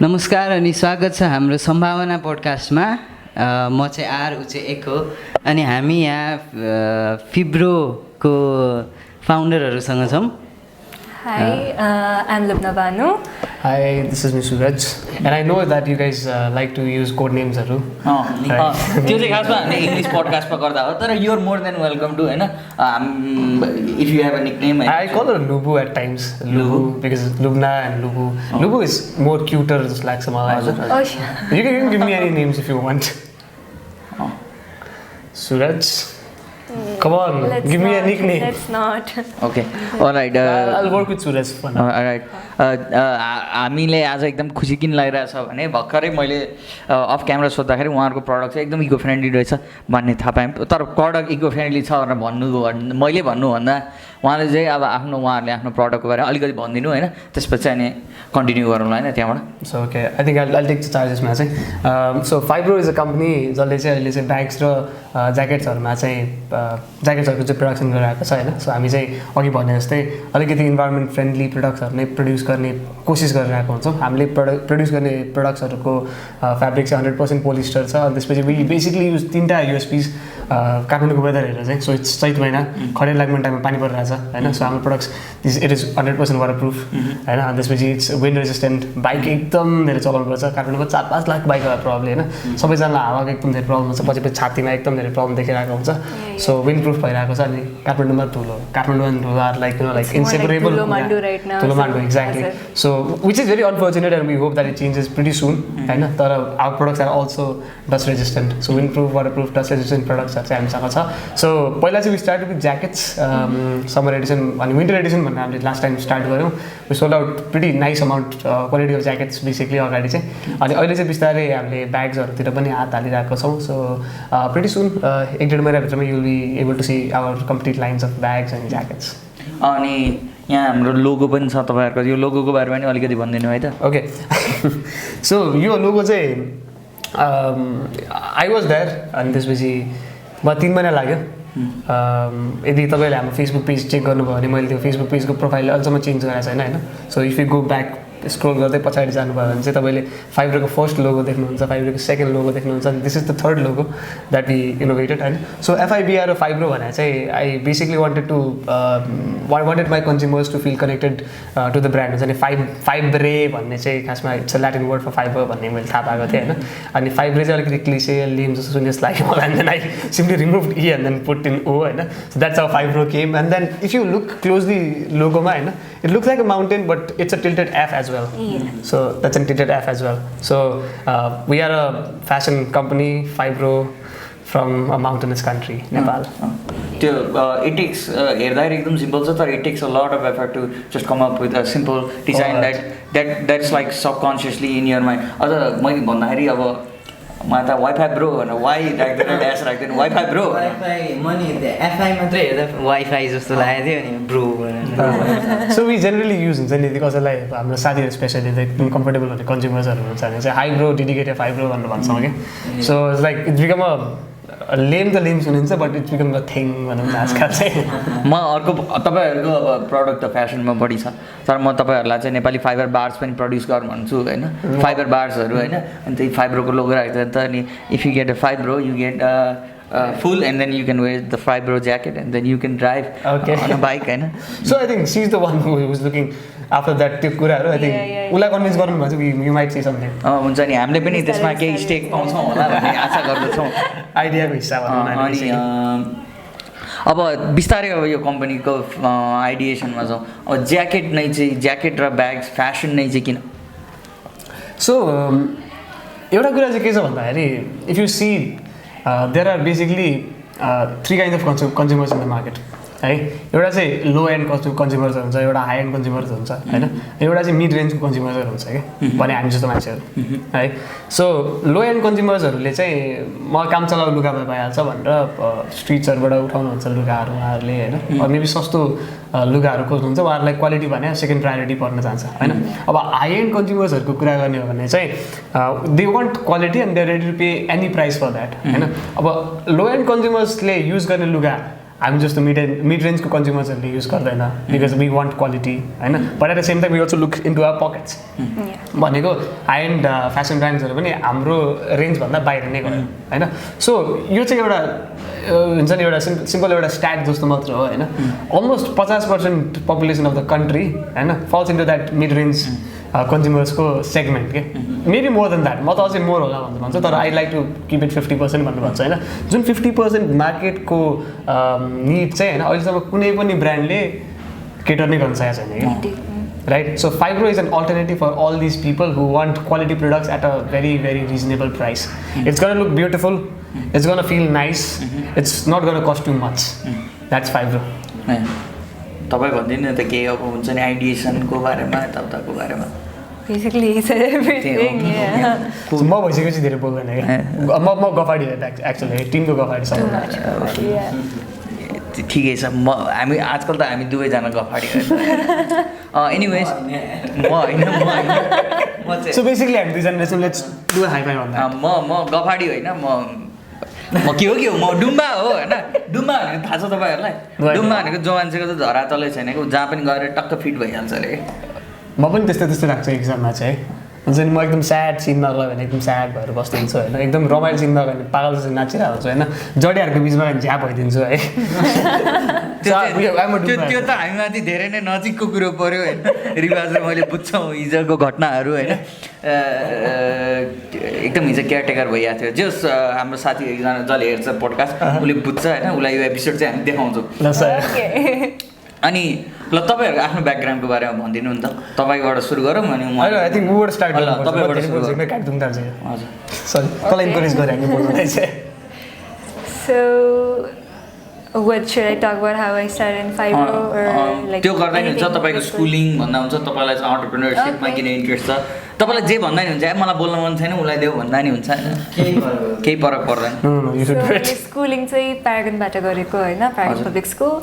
नमस्कार अनि स्वागत छ हाम्रो सम्भावना पोडकास्टमा। म चाहिँ आर ऊ चाहिँ एक हो अनि हामी यहाँ फिब्रोको फाउन्डरहरूसँग छौँ। Hi, I'm Lubna Banu. Hi, this is Suraj. And I know that you guys like to use code names. त्यो चाहिँ खासमा हामी इङ्ग्लिस पोडकास्टमा गर्दा हो, तर you're more than welcome to होइन if you have a nickname. I call her Lubu at times. Lubu because Lubna and Lubu. Lubu is more cuter, just like some other. You can give me any names if you want. Suraj. Come on, give me a nickname. Let's not. Okay, all right. I'll work with Suraj for now. All right. हामीले आज एकदम खुसी किन लागिरहेछ भने भर्खरै मैले of camera सोद्धाखेरि उहाँहरूको प्रडक्ट चाहिँ एकदम इको फ्रेन्डली रहेछ भन्ने थाहा पाएँ। तर प्रडक्ट इको फ्रेन्डली छ भनेर मैले भन्नुभन्दा उहाँले चाहिँ अब उहाँहरूले आफ्नो प्रडक्टको बारेमा अलिकति भनिदिनु होइन, त्यसपछि अनि कन्टिन्यू गरौँला होइन त्यहाँबाट। So okay, I think I'll take the chargesमा चाहिँ। So Fibro is a company जसले चाहिँ अहिले चाहिँ ब्याग्स र ज्याकेट्सहरूमा चाहिँ ज्याकेट्सहरूको चाहिँ प्रोडक्सन गरिरहेको छ होइन। सो हामी चाहिँ अघि भने जस्तै अलिकति इन्भाइरोमेन्ट फ्रेन्डली प्रडक्ट्सहरू नै प्रड्युस गर्ने कोसिस गरिरहेको हुन्छौँ। हामीले प्रड्युस गर्ने प्रडक्ट्सहरूको फ्याब्रिक चाहिँ 100% पोलिस्टर छ। अनि त्यसपछि वी बेसिकली युज 3टा युएसपीज काठमाडौँको वेदर हेरेर चाहिँ। सो इट्स चैत महिना खडेरी लाग्ने टाइममा पानी परिरहेछ होइन। सो हाम्रो प्रडक्ट्स इट इज 100% वाटरप्रुफ होइन। अनि त्यसपछि इट्स विन्ड रेजिस्टेन्ट। बाइक एकदम धेरै चलाउनुपर्छ, काठमाडौँको 4-5 लाख बाइक प्रब्लम होइन। सबैजनालाई हावाको एकदम धेरै प्रब्लम हुन्छ, पछि छातीमा एकदम धेरै प्रब्लम देखिरहेको हुन्छ। सो विन्ड प्रुफ भइरहेको छ। अनि काठमाडौँमा ठुलो आर लाइक इन्सेपरेबल ठुलो मान्डु exactly. So which is very unfortunate and we hope that it changes pretty soon होइन। तर our products are also dust resistant. So windproof waterproof dust resistant प्रडक्ट्सहरू चाहिँ हामीसँग छ। सो पहिला चाहिँ we start with jackets summer edition अनि विन्टर एडिसन भनेर हामीले लास्ट टाइम स्टार्ट गऱ्यौँ। We sold out pretty nice amount quality of jackets basically अगाडि चाहिँ। अनि अहिले चाहिँ बिस्तारै हामीले ब्याग्सहरूतिर पनि हात हालिरहेको छौँ। सो प्रिटी सुन 1-1.5 महिनाभित्रमा you will be able to see our complete lines of bags and jackets. अनि यहाँ हाम्रो लोगो पनि छ तपाईँहरूको, यो लोगोको बारेमा पनि अलिकति भनिदिनु है त। ओके सो यो लोगो चाहिँ आई वाज देयर अनि त्यसपछि 3 महिना लाग्यो। यदि तपाईँले हाम्रो फेसबुक पेज चेक गर्नुभयो भने मैले त्यो फेसबुक पेजको प्रोफाइल अहिलेसम्म चेन्ज गरेको छैन होइन। So if you go back scroll गर्दै पछाडि जानुभयो भने चाहिँ तपाईँले फाइब्रोको फर्स्ट लोगो देख्नुहुन्छ, फाइब्रोको सेकेन्ड लोगो देख्नुहुन्छ, अनि this is the third logo that we innovated होइन। सो FIBR र फाइब्रो भने चाहिँ I basically wanted my consumers to feel connected to the brand हुन्छ नि। फाइब्रे भन्ने चाहिँ खासमा it's a Latin word for fibre भन्ने मैले थाहा पाएको थिएँ होइन। अनि फाइब्रे चाहिँ अलिकति क्लिसे लेम जस्तो सुन्ने जस्तो लाग्यो मलाई। And then I simply remove E and then put in O होइन। So that's how Fibro came. And then if you look closely लोगोमा होइन, it looks like a mountain but it's a tilted F as well. Yeah. So that's a tilted F as well. So we are a fashion company, Fibro, from a mountainous country, Nepal. It takes हेर्दाखेरि एकदम simple छ, तर it takes a lot of effort to just come up with a simple design that's like subconsciously in your mind. अझ मैले भन्दाखेरि अब मलाई त वाइफाई ब्रो भनेर वाइ राख्दैन ड्यास राख्दैन wifi bro wifi money FI मात्रै हेर्दा वाइफाई जस्तो लागेको थियो अनि ब्रो भनेर। सो वी जेनरली युज हुन्छ नि कसैलाई हाम्रो साथीहरू स्पेसली एकदम कम्फर्टेबल हुने कन्ज्युमर्सहरू हुन्छ भने चाहिँ hi bro dedicated Fibro भनेर भन्छौँ कि। So it's like it's become a lame त लेम सुनिन्छ but it's become a thing भनौँ न आजकल चाहिँ। म अर्को तपाईँहरूको अब प्रडक्ट त फ्यासनमा बढी छ, तर म तपाईँहरूलाई चाहिँ नेपाली फाइबर बार्स पनि प्रड्युस गर भन्छु होइन। फाइबर बार्सहरू होइन, अनि त्यही फाइब्रोको लोगो राख्दा त अनि if you get a Fibro you get full and then you can wear the Fibro jacket and then you can drive on a bike होइन। So I think she's the one who was looking after that त्यो कुराहरू। I think उसलाई convince गर्नु भएको छ you might say something। हुन्छ नि, हामीले पनि त्यसमा केही स्टेक पाउँछौँ होला भन्ने आशा गर्दछौँ आइडियाको हिसाबमा। अनि अब बिस्तारै अब यो कम्पनीको आइडिएसनमा छौँ। अब ज्याकेट र ब्याग्स फ्यासन नै चाहिँ किन? सो एउटा कुरा चाहिँ के छ भन्दाखेरि if you see there are basically 3 kinds of consumers in the market है। एउटा चाहिँ लो एन्ड कन्ज्युमर्सहरू हुन्छ, एउटा हाई एन्ड कन्ज्युमर्स हुन्छ होइन, एउटा चाहिँ मिड रेन्जको कन्ज्युमर्सहरू हुन्छ क्या भने हामी जस्तो मान्छेहरू है। सो लो एन्ड कन्ज्युमर्सहरूले चाहिँ म काम चलाउ लुगा भइहाल्छ भनेर स्ट्रिट्सहरूबाट उठाउनुहुन्छ लुगाहरू उहाँहरूले होइन। मेबी सस्तो लुगाहरू खोज्नुहुन्छ, उहाँहरूलाई क्वालिटी भने सेकेन्ड प्रायोरिटी पर्न जान्छ होइन। अब हाई एन्ड कन्ज्युमर्सहरूको कुरा गर्ने हो भने चाहिँ they want quality and they ready to pay any price for that होइन। अब लो एन्ड कन्ज्युमर्सले युज गर्ने लुगा हामी जस्तो मिड रेन्जको कन्ज्युमर्सहरूले युज गर्दैन बिकज वी वान्ट क्वालिटी होइन but at the same time we also look into our pockets भनेको हाई एन्ड फेसन ब्रान्ड्सहरू पनि हाम्रो रेन्जभन्दा बाहिर नै गयो होइन सो यो चाहिँ एउटा हुन्छ नि एउटा सिम्पल एउटा स्ट्याट जस्तो मात्र हो होइन almost 50% population of the country होइन falls into that mid range कन्ज्युमर्सको सेगमेन्ट के मेबी मोर देन द्याट म त अझै मोर होला भनेर भन्छ तर I like to keep it 50% भनेर भन्छ होइन जुन 50% मार्केटको निड चाहिँ होइन अहिलेसम्म कुनै पनि ब्रान्डले केटर नै गर्न सकेको छैन कि right so Fibro is an alternative for all these people who want quality products at a very very reasonable price it's gonna look beautiful it's gonna feel nice it's not gonna cost too much that's Fibro तपाईँ भनिदिनु न त केही अब हुन्छ नि आइडिएसनको बारेमा यताउताको बारेमा Basically, he said everything. Yeah. म भइसकेपछि धेरै बोल्दैन क्या म गफाडी एक्चुअली टिमको गफाडी Too much. Yeah. ठिकै छ हामी आजकल त हामी दुवैजना गफाडी एनिवेज म होइन सो बेसिकली हामी दुईजना लेट्स डु हाई फाइभ भन्दा म गफाडी होइन म के हो म डुम्बा हो होइन डुम्बा भनेको थाहा छ तपाईँहरूलाई डुम्बा भनेको जो मान्छेको त झरा तलै छैन कि जहाँ पनि गएर टक्क फिट भइहाल्छ अरे म पनि त्यस्तै लाग्छ एक्जाममा चाहिँ हुन्छ नि म एकदम स्याड सिनमा गयो भने एकदम स्याड भएर बस्दिन्छु होइन एकदम रमाइलो सिनमा गयो भने पागल जस्तो नाचिरहेको हुन्छु होइन जडियाहरूको बिचमा गयो भने झ्याप भइदिन्छु है त्यो त हामीमाथि धेरै नै नजिकको कुरो पऱ्यो होइन रिवाज र मैले बुझ्छौँ हिजोको घटनाहरू होइन एकदम हिजो केयरटेकर भइरहेको थियो जस हाम्रो साथी एकजना जसले हेर्छ पोडकास्ट उसले बुझ्छ होइन उसलाई यो एपिसोड चाहिँ हामी देखाउँछौँ अनि ल तपाईँहरूको आफ्नो ब्याकग्राउन्डको बारेमा भनिदिनु नि त तपाईँबाट सुरु गरौँ अनि आई थिङ्क मुबाट स्टार्ट तपाईँबाट सुरु गरौँ हजुर सरी कसलाई इन्करेज गरेँ हामी बोल्नु चाहिँ So, what should I talk about? How I started in Fibro or like? त्यो गर्दा नि हुन्छ तपाईँको स्कुलिङ भन्दा हुन्छ तपाईँलाई चाहिँ अन्टरप्रेन्योरसिपमा किन इन्ट्रेस्ट छ तपाईँलाई जे भन्दा नि हुन्छ मलाई बोल्न मन छैन उसलाई देऊ भन्दा नि हुन्छ होइन केही फरक पर्दैन So, schooling चाहिँ प्यारागनबाट गरेको होइन Paragon public school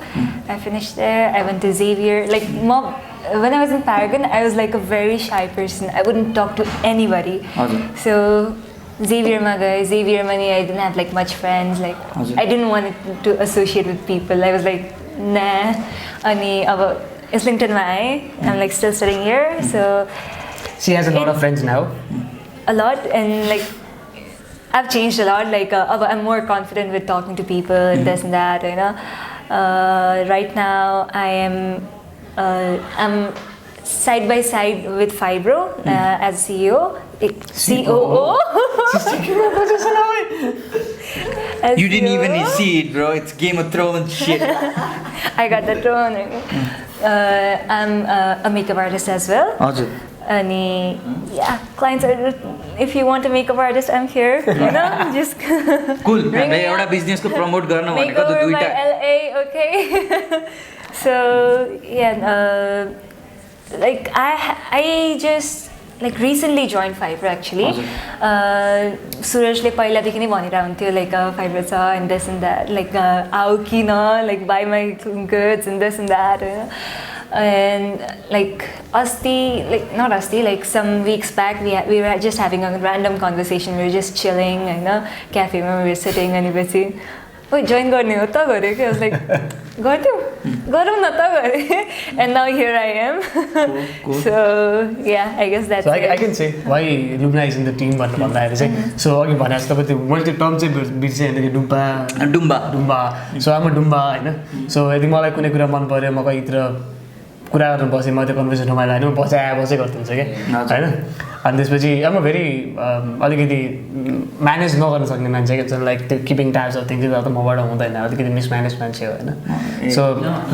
I finished there. I went to Xavier. Like when I was in Paragon, I was like a very shy person. I wouldn't talk to anybody. So Xavier Mani, I didn't have like much friends. Like I didn't want to associate with people. I was like, nah. Ani aba Islington I'm like still studying here. So she has a lot of friends now. A lot, and like I've changed a lot. Like I'm more confident with talking to people and this and that. You know. Right now I'm side by side with Fibro as CEO. COO. You didn't even see it, bro. It's Game of Thrones shit. I got that wrong. I'm a makeup artist as well. And yeah, clients are. If you want a makeup artist, I'm here. You know, just cool. हामीले एउटा बिजनेसको promote गर्न भनेको त दुईटा. LA, okay. So yeah, like I just like recently joined Fibro actually. Surajले पहिलादेखि नै भनिरहन्थ्यो like Fibro छ and this and that, like आऊ किन, like buy my goods and this and that. And like not Asti, like some weeks back we were just having a random conversation. We were just chilling, you know, cafe where we were sitting and we were saying, "Oh, join गर्ने हो त गरेको." I was like, "गर्दियौ? गरौँ न त गरे." And now here I am. Cool. So yeah, I guess that's. So I can say why Lubna is in the team भन्दाखेरि चाहिँ so अघि भने जस्तो तपाईँ त्यो मैले त्यो टर्म चाहिँ बिर्सेँ अनि डुम्बा so I'm a डुम्बा हैन. So यदि मलाई कुनै कुरा मन पर्यो म कहीँतिर कुरा गर्न बसेँ म त्यो कन्भर्सेसन मैले होइन बसे गरिदिन्छु क्या होइन. अनि त्यसपछि अब म फेरि अलिकति म्यानेज नगर्न सक्ने मान्छे क्या जुन लाइक त्यो किपिङ टाइप्स अफ थिङ्स त मबाट हुँदैन अलिकति मिसम्यानेज मान्छे हो होइन. सो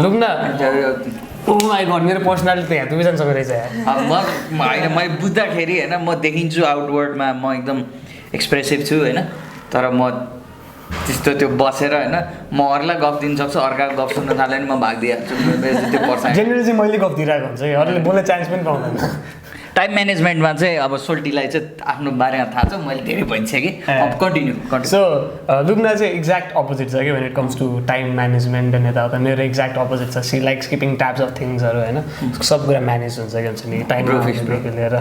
लुक्न माई गड मेरो पर्सनालिटी यहाँ दुईजनासँग रहेछ होइन मैले बुझ्दाखेरि होइन म देखिन्छु आउटवर्डमा म एकदम एक्सप्रेसिभ छु होइन तर म त्यस्तो त्यो बसेर होइन म अरूलाई गफ दिन सक्छु अर्काको गफ सुन्न थाल्यो भने म भागिदिइहाल्छु त्यो पर्छ जेनरली चाहिँ मैले गफ दिइरहेको हुन्छ कि अरूले बोल्ने चान्स पनि पाउँदैन टाइम म्यानेजमेन्टमा चाहिँ अब सोल्टीलाई चाहिँ आफ्नो बारेमा थाहा छ, मैले धेरै भनिसकेँ। अब कन्टिन्यू। सो लुग्ना चाहिँ एक्ज्याक्ट अपोजिट छ कि when it comes to time management अनि यताउता मेरो एक्ज्याक्ट अपोजिट छ। C likes keeping tabs of थिङ्सहरू होइन, सब कुरा म्यानेज हुन्छ कि हुन्छ नि, टाइममा आउनेदेखि लिएर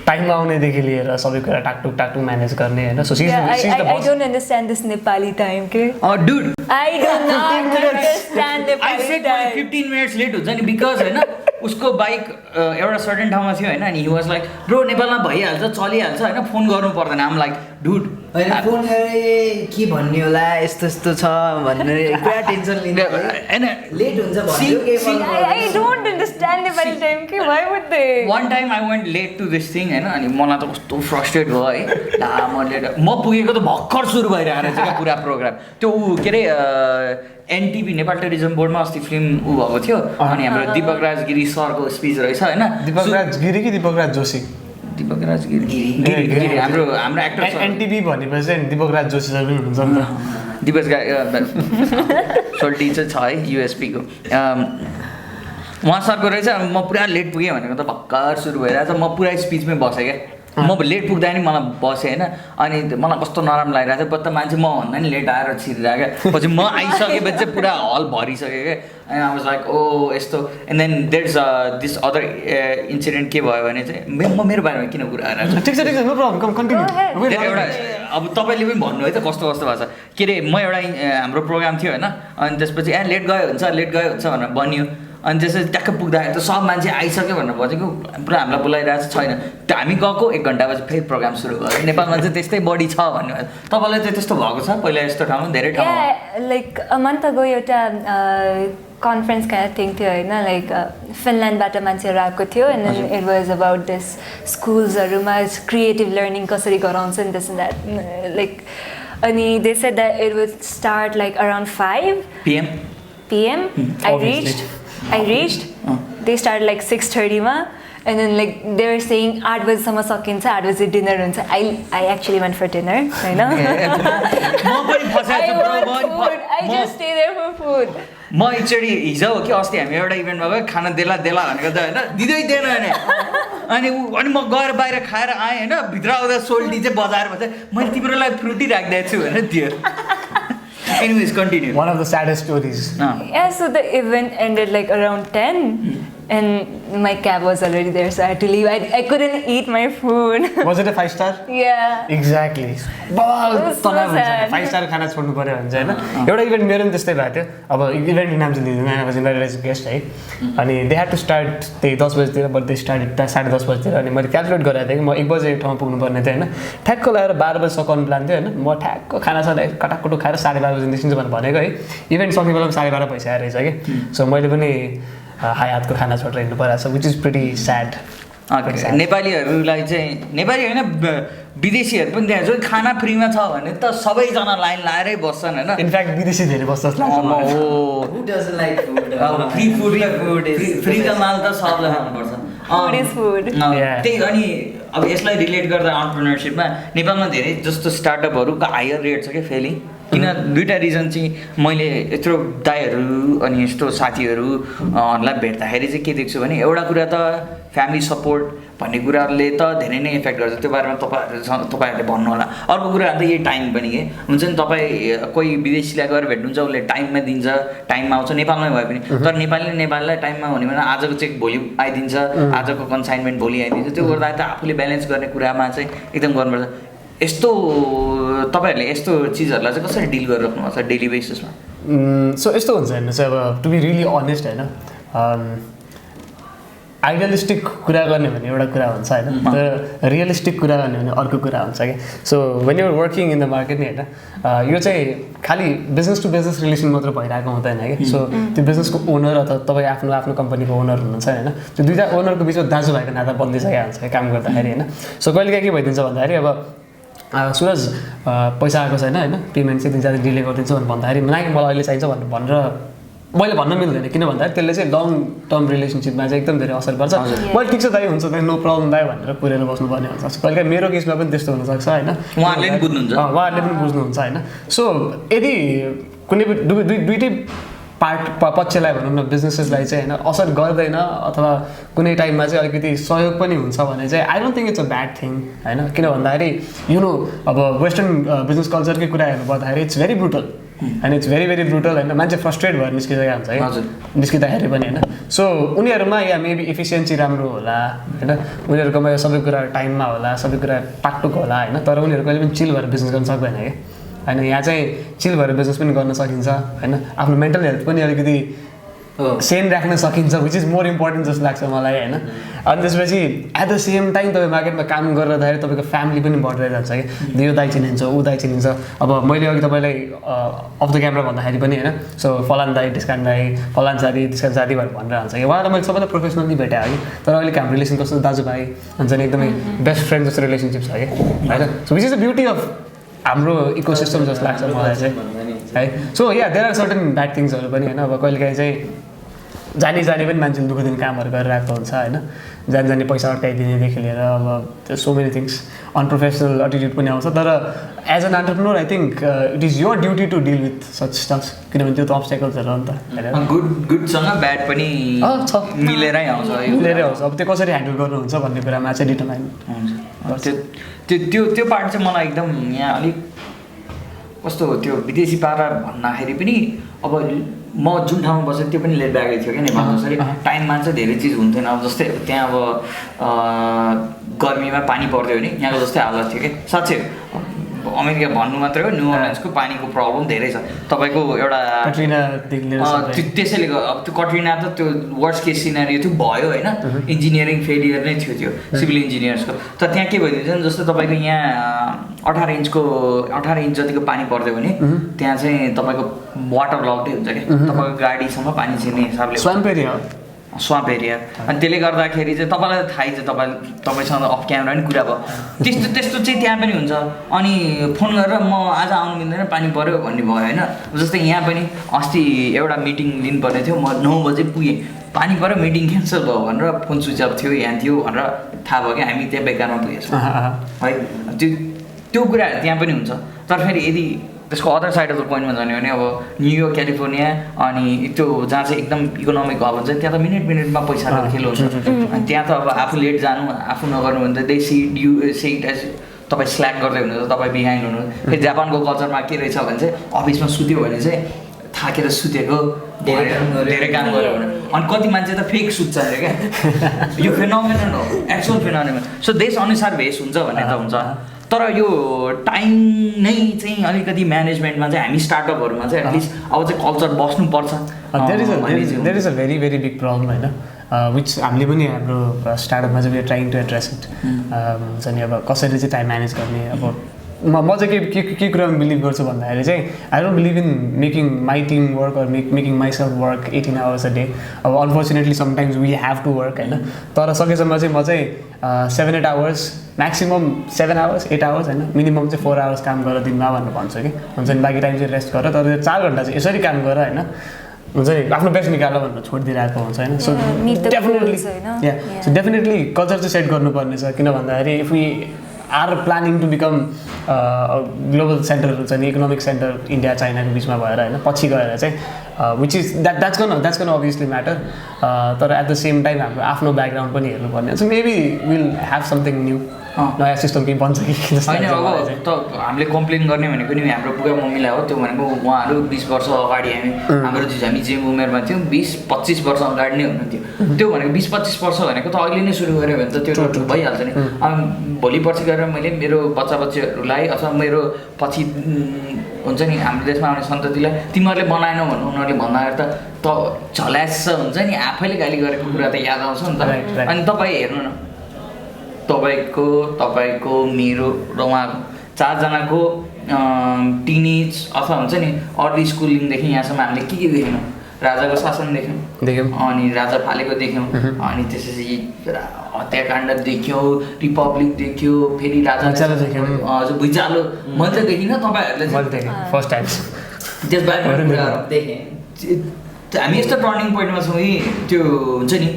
टाइममा आउनेदेखि लिएर सबै कुरा टाकटुक म्यानेज गर्ने होइन। So I don't understand this Nepali time, okay? Dude, I do not understand I Nepali said time. 15 minutes late हुन्छ नि, बिकज होइन उसको बाइक एउटा सर्टेन ठाउँमा थियो होइन, अनि हि वाज लाइक ब्रो नेपालमा भइहाल्छ चलिहाल्छ होइन, फोन गर्नु पर्दैन। आम लाइक डुड होइन फोन गरे के भन्ने होला यस्तो यस्तो छ भनेर पुरा टेन्सन लिने होइन, लेट हुन्छ भन्यो के I don't understand Nepali time, okay? Why would they? One time I went late to this thing होइन, अनि मलाई त कस्तो फ्रस्ट्रेट भयो है, ला म लेट, म पुगेको त भर्खर सुरु भइरहेको रहेछ क्या पुरा प्रोग्राम। त्यो के अरे एनटिभी नेपाल टुरिज्म बोर्डमा अस्ति फिल्म भएको थियो, अनि हाम्रो दिपक राज गिरी सरको स्पिच रहेछ होइन। दिपक राज गिरी कि दिपक राज जोशी? दिपक राज गिरी हाम्रो एक्टर छ। एनटिभी भनेपछि चाहिँ दिपक राज जोशी सर पनि हुनुहुन्छ नि त। दिपक सोल्टी चाहिँ छ है युएसपीको, उहाँ सरको रहेछ। म पुरा लेट पुगेँ भनेको त भर्खर सुरु भइरहेछ, म पुरा स्पिचमै बसेँ क्या। म लेट पुग्दा नि मलाई बसेँ होइन, अनि मलाई कस्तो नराम्रो लागिरहेको थियो, बत्त मान्छे म भन्दा नि लेट आएर छिरिरहेको क्या। पछि म आइसकेपछि चाहिँ पुरा हल भरिसकेँ क्या। अनि आई वाज लाइक ओ यस्तो। And then there is this other incident के भयो भने चाहिँ म मेरो बारेमा किन कुरा आइरहेको ठिक छ नो प्रब्लम कन्टिन्यू। एउटा अब तपाईँले पनि भन्नु है त कस्तो कस्तो भएको छ। के अरे म एउटा हाम्रो प्रोग्राम थियो होइन, अनि त्यसपछि लेट गयो हुन्छ भनेर बन्यो। अनि त्यसपछि ट्याक्क पुग्दाखेरि त सब मान्छे आइसक्यो भनेर बजेको, पुरा हामीलाई बोलाइरहेको छ छैन। हामी गएको 1 घन्टापछि फेरि प्रोग्राम सुरु भयो। नेपालमा चाहिँ त्यस्तै बढी छ भन्ने भयो। तपाईँलाई चाहिँ त्यस्तो भएको छ पहिला यस्तो ठाउँमा धेरै ठाउँमा? लाइक अ मन्थ अगो एउटा कन्फरेन्स kind of थिङ थियो होइन, लाइक फिनल्यान्डबाट मान्छेहरू आएको थियो। And then it was about this स्कुल्सहरूमा क्रिएटिभ लर्निङ कसरी गराउँछ नि दिस एन्ड द्याट लाइक। अनि they said that it would start like around 5 PM. I reached. They started like 6:30 ma, and then like they were saying 8 बजीसम्म सकिन्छ, 8 बजी dinner हुन्छ। I actually went for dinner, you know. I just stay there for food. म एकचोटि हिजो हो कि अस्ति हामी एउटा इभेन्टमा गयो, खाना देला भनेको त होइन, दिँदै दिएन भने अनि म गएर बाहिर खाएर आएँ होइन, भित्र आउँदा सोल्टी चाहिँ बजारमा चाहिँ मैले तिम्रो लागि फ्रुटी राखिदिएको छु भनेर दियो। Anyways, continue. One of the saddest stories. Yeah, so the event ended like around 10 and my cab was already there, so I had to leave. I couldn't eat my food. Was it a 5-star? Yeah. Exactly. So sad. 5-star खाना छोड्नु पर्यो भन्छ हैन। एउटा event मेरो पनि त्यस्तै भएको थियो। अब इभेन्टको नाम चाहिँ लिँदैन, I was invited as a guest है। अनि they had to start त्यही 10 बजेतिर, but they started 10:30 बजेतिर। अनि मैले क्याल्कुलेट गरेको थिएँ कि म 1 बजे ठाउँमा पुग्नु पर्ने थियो हैन। ठ्याक्क लगाएर 12 बजे सकाउनु प्लान थियो हैन। म ठ्याक्क खाना साना कटाकटो खाएर 12:30 बजे निस्किन्छु भनेर भनेको है। इभेन्ट सक्ने बेलामा 12:30 भइसकेको रहेछ के। सो मैले पनि हाई हातको खाना छोडेर हिँड्नु परेको छ, विच इज प्रिटी स्याड। नेपालीहरूलाई चाहिँ नेपाली होइन विदेशीहरू पनि त्यहाँ छ खाना फ्रीमा छ भने त सबैजना लाइन लाएरै बस्छन् होइन। इनफ्याक्ट विदेशी धेरै बस्छ जस्तो लाग्छ। फ्रीको माल त सबलाई खानुपर्छ। त्यही अनि अब यसलाई रिलेट गर्दा एन्टरप्रेन्योरसिपमा नेपालमा धेरै जस्तो स्टार्टअपहरूको हायर रेट छ क्या फेलिङ। किन दुईवटा रिजन चाहिँ मैले यत्रो दाइहरू अनि यस्तो साथीहरूलाई भेट्दाखेरि चाहिँ के देख्छु भने एउटा कुरा त फ्यामिली सपोर्ट भन्ने कुराले त धेरै नै इफेक्ट गर्छ, त्यो बारेमा तपाईँहरूले भन्नु होला। अर्को कुरा त यही टाइम पनि के हुन्छ नि, तपाईँ कोही विदेशीलाई गएर भेट्नुहुन्छ उसले टाइममा दिन्छ, टाइममा आउँछ, नेपालमै भए पनि। तर नेपालीलाई टाइममा हुने भने आजको चेक भोलि आइदिन्छ, आजको कन्साइनमेन्ट भोलि आइदिन्छ। त्यो गर्दा त आफूले ब्यालेन्स गर्ने कुरामा चाहिँ एकदम गर्नुपर्छ। यस्तो तपाईँहरूले यस्तो चिजहरूलाई चाहिँ कसरी डिल गरिराख्नु भएको छ डेली बेसिसमा? सो यस्तो हुन्छ हेर्नु चाहिँ अब टु बी रियली अनेस्ट होइन, आइडियलिस्टिक कुरा गर्ने भने एउटा कुरा हुन्छ होइन, तर रियलिस्टिक कुरा गर्ने भने अर्को कुरा हुन्छ कि। So when you're working in the market नि होइन, यो चाहिँ खालि बिजनेस टु बिजनेस रिलेसन मात्र भइरहेको हुँदैन कि। सो त्यो बिजनेसको ओनर अथवा तपाईँ आफ्नो कम्पनीको ओनर हुनुहुन्छ होइन, त्यो दुईवटा ओनरको बिचमा दाजुभाइको नाता बन्दिसकेको हुन्छ काम गर्दाखेरि होइन। सो कहिले के भइदिन्छ भन्दाखेरि अब सुरज पैसा आएको छैन होइन, पेमेन्ट चाहिँ 3 दिन डिले गरिदिन्छु भनेर भन्दाखेरि मलाई अहिले चाहिन्छ भनेर मैले भन्न मिल्दैन, किन भन्दाखेरि त्यसले चाहिँ लङ टर्म रिलेसनसिपमा चाहिँ एकदम धेरै असर पर्छ। मैले ठिक छ दाइ हुन्छ दाइ नो प्रब्लम दाइ भनेर पुऱ्याएर बस्नुपर्ने हुन्छ। कहिले मेरो केसमा पनि त्यस्तो हुनसक्छ होइन, उहाँहरूले पनि बुझ्नुहुन्छ होइन। सो यदि कुनै दुइटै पक्षलाई भनौँ न बिजनेसेसलाई चाहिँ होइन असर गर्दैन अथवा कुनै टाइममा चाहिँ अलिकति सहयोग पनि हुन्छ भने चाहिँ I don't think it's a bad thing होइन किन भन्दाखेरि अब वेस्टर्न बिजनेस कल्चरकै कुरा हेर्नु पर्दाखेरि इट्स भेरी ब्रुटल होइन इट्स भेरी भेरी ब्रुटल होइन मान्छे फ्रस्ट्रेट भएर निस्किरहेको हुन्छ है निस्किँदाखेरि पनि होइन सो उनीहरूमा या मेबी इफिसियन्सी राम्रो होला होइन उनीहरूकोमा यो सबै कुरा टाइममा होला सबै कुरा टाकटुक होला होइन तर उनीहरू कहिले पनि चिल भएर बिजनेस गर्न सक्दैन क्या होइन यहाँ चाहिँ चिल भएर बिजनेस पनि गर्न सकिन्छ होइन आफ्नो मेन्टल हेल्थ पनि अलिकति सेम राख्न सकिन्छ विच इज मोर इम्पोर्टेन्ट जस्तो लाग्छ मलाई होइन अनि त्यसपछि एट द सेम टाइम तपाईँ मार्केटमा काम गरिरहँदाखेरि तपाईँको फ्यामिली पनि बढ्दै जान्छ कि यो दाइ चिनिन्छ ऊ दाइ चिनिन्छ अब मैले अघि तपाईँलाई अफ द क्यामेरा भन्दाखेरि पनि होइन सो फलान दाइ ढिस्कान दाइ फलान साथी ढिस्कान साथी भनेर भन्छ कि उहाँलाई मैले सबैलाई प्रोफेसनली भेटेँ है तर अलिक हाम्रो रिलेसन कस्तो दाजुभाइ हुन्छ नि एकदमै बेस्ट फ्रेन्ड जस्तो रिलेसनसिप छ कि होइन so which is the beauty of हाम्रो इकोसिस्टम जस्तो लाग्छ मलाई चाहिँ है so yeah there are certain bad थिङ्सहरू पनि होइन अब कहिलेकाहीँ चाहिँ जानी पनि मान्छेले दुःख दिन कामहरू गरिरहेको हुन्छ होइन जानी पैसा अड्काइदिनेदेखि लिएर अब so many things unprofessional attitude पनि आउँछ तर as an entrepreneur I think it is your duty to deal with such stuffs किनभने त्यो त अब्स्टेकल्सहरू हो नि त गुडसँग ब्याड पनि छ मिलेरै आउँछ अब त्यो कसरी ह्यान्डल गर्नुहुन्छ भन्ने कुरामा चाहिँ डिटरमाइन हुन्छ त्यो पार्ट चाहिँ मलाई एकदम यहाँ अलिक कस्तो त्यो विदेशी पारा भन्दाखेरि पनि अब म जुन ठाउँमा बसेँ त्यो पनि लेट ब्यागै थियो क्या नेपालमा जसरी टाइममा चाहिँ धेरै चिज हुन्थेन अब जस्तै त्यहाँ अब गर्मीमा पानी पर्दैन भने यहाँको जस्तै हालत थियो कि साँच्चै अमेरिका भन्नु मात्रै हो न्यू अर्लियन्सको पानीको प्रब्लम धेरै छ तपाईँको एउटा त्यसैले अब त्यो कट्रिना त त्यो वर्स्ट केस सिनारियो थियो भयो होइन इन्जिनियरिङ फेलियर नै थियो त्यो सिभिल इन्जिनियर्सको तर त्यहाँ के भइदिन्छ भने जस्तो तपाईँको यहाँ 18 इन्च जतिको पानी पर्दियो भने त्यहाँ चाहिँ तपाईँको वाटर लक्डै हुन्छ क्या तपाईँको गाडीसम्म पानी छिर्ने हिसाबले स्वाम्प एरिया अनि त्यसले गर्दाखेरि चाहिँ तपाईँलाई थाहै छ तपाईँसँग अफ क्यामेरा पनि कुरा भयो त्यस्तो चाहिँ त्यहाँ पनि हुन्छ अनि फोन गरेर म आज आउनु मिल्दैन पानी पऱ्यो भन्ने भयो होइन जस्तै यहाँ पनि अस्ति एउटा मिटिङ लिनुपर्ने थियो म 9 बजे पुगेँ पानी पऱ्यो मिटिङ क्यान्सल भयो भनेर फोन स्विच अफ थियो यहाँ थियो भनेर थाहा भयो कि हामी त्यहाँ बेकारमा पुगेछौँ है त्यो कुराहरू त्यहाँ पनि हुन्छ तर फेरि यदि त्यसको अदर साइड अफ द पोइन्टमा जाने भने अब न्युयोर्क क्यालिफोर्निया अनि त्यो जहाँ चाहिँ एकदम इकोनोमिक हब हुन्छ त्यहाँ त मिनटमा पैसाको खेल हुन्छ अनि त्यहाँ त अब आफू लेट जानु आफू नगर्नु भने त दे सेट एज तपाईँ स्ल्याक गर्दै हुनुहुन्छ तपाईँ बिहाइन्ड हुनु फेरि जापानको कल्चरमा के रहेछ भने चाहिँ अफिसमा सुत्यो भने चाहिँ थाकेर सुतेको धेरै काम गऱ्यो भने अनि कति मान्छे त फेक सुत्छ अरे क्या यो फेनोमेनन हो एक्चुअल फेनोमेनन सो देशअनुसार भेष हुन्छ भन्ने त हुन्छ तर यो टाइम नै चाहिँ अलिकति म्यानेजमेन्टमा चाहिँ हामी स्टार्टअपहरूमा चाहिँ एटलिस्ट अब चाहिँ कल्चर बस्नुपर्छ there is a very very big problem होइन विच हामीले पनि हाम्रो स्टार्टअपमा चाहिँ ट्राइङ टु एड्रेस इट हुन्छ नि अब कसरी चाहिँ टाइम म्यानेज गर्ने अब म चाहिँ के कुरामा बिलिभ गर्छु भन्दाखेरि चाहिँ I don't believe in making my team work or making myself work 18 hours a day अब unfortunately sometimes we have to work होइन तर सकेसम्म चाहिँ म चाहिँ 7-8 hours म्याक्सिमम् 7 hours 8 hours होइन मिनिमम चाहिँ 4 hours काम गर दिनमा भनेर भन्छु कि हुन्छ नि बाँकी टाइम चाहिँ रेस्ट गर तर 4 घन्टा चाहिँ यसरी काम गर होइन हुन्छ नि आफ्नो बेस्ट निकाल भनेर छोडिदिइरहेको हुन्छ होइन सो डेफिनेटली कल्चर चाहिँ सेट गर्नुपर्ने छ किन भन्दाखेरि if we are planning to become global centre हुन्छ नि इकोनोमिक सेन्टर इन्डिया चाइनाको बिचमा भएर होइन पछि गएर चाहिँ which is that's gun obviously matter तर एट द सेम टाइम हाम्रो आफ्नो ब्याकग्राउन्ड पनि हेर्नुपर्ने हुन्छ maybe will have something new नयाँ सिस्टम केही बन्छ कि होइन अब त हामीले कम्प्लेन गर्ने भनेको नि हाम्रो बुवा मम्मीलाई हो त्यो भनेको उहाँहरू 20 वर्ष अगाडि हाम्रो हामी जे उमेरमा थियौँ 20-25 वर्ष अगाडि नै हुनुहुन्थ्यो त्यो भनेको 20-25 वर्ष भनेको त अहिले नै सुरु गऱ्यो भने त त्यो भइहाल्छ नि अब भोलि पर्सि गरेर मैले मेरो बच्चाबच्चीहरूलाई अथवा मेरो पछि हुन्छ नि हाम्रो देशमा आउने सन्ततिलाई तिमीहरूले बनाएनौ भन्नु उनीहरूले भन्दाखेरि त झल्यास हुन्छ नि आफैले गाली गरेको कुरा त याद आउँछ नि त अनि तपाईँ हेर्नु न तपाईँको मेरो र उहाँको 4जनाको टिनेज अथवा हुन्छ नि अर्ली स्कुलिङदेखि यहाँसम्म हामीले के देख्यौँ राजाको शासन देख्यौँ अनि राजा फालेको देख्यौँ अनि त्यसपछि हत्याकाण्ड देख्यौँ रिपब्लिक देख्यो फेरि राजा देख्यौँ हजुर भुइँचालो मैले त देखिनँ तपाईँहरूले फर्स्ट टाइम त्यसबाहेक देखेँ हामी यस्तो टर्निङ पोइन्टमा छौँ कि त्यो हुन्छ नि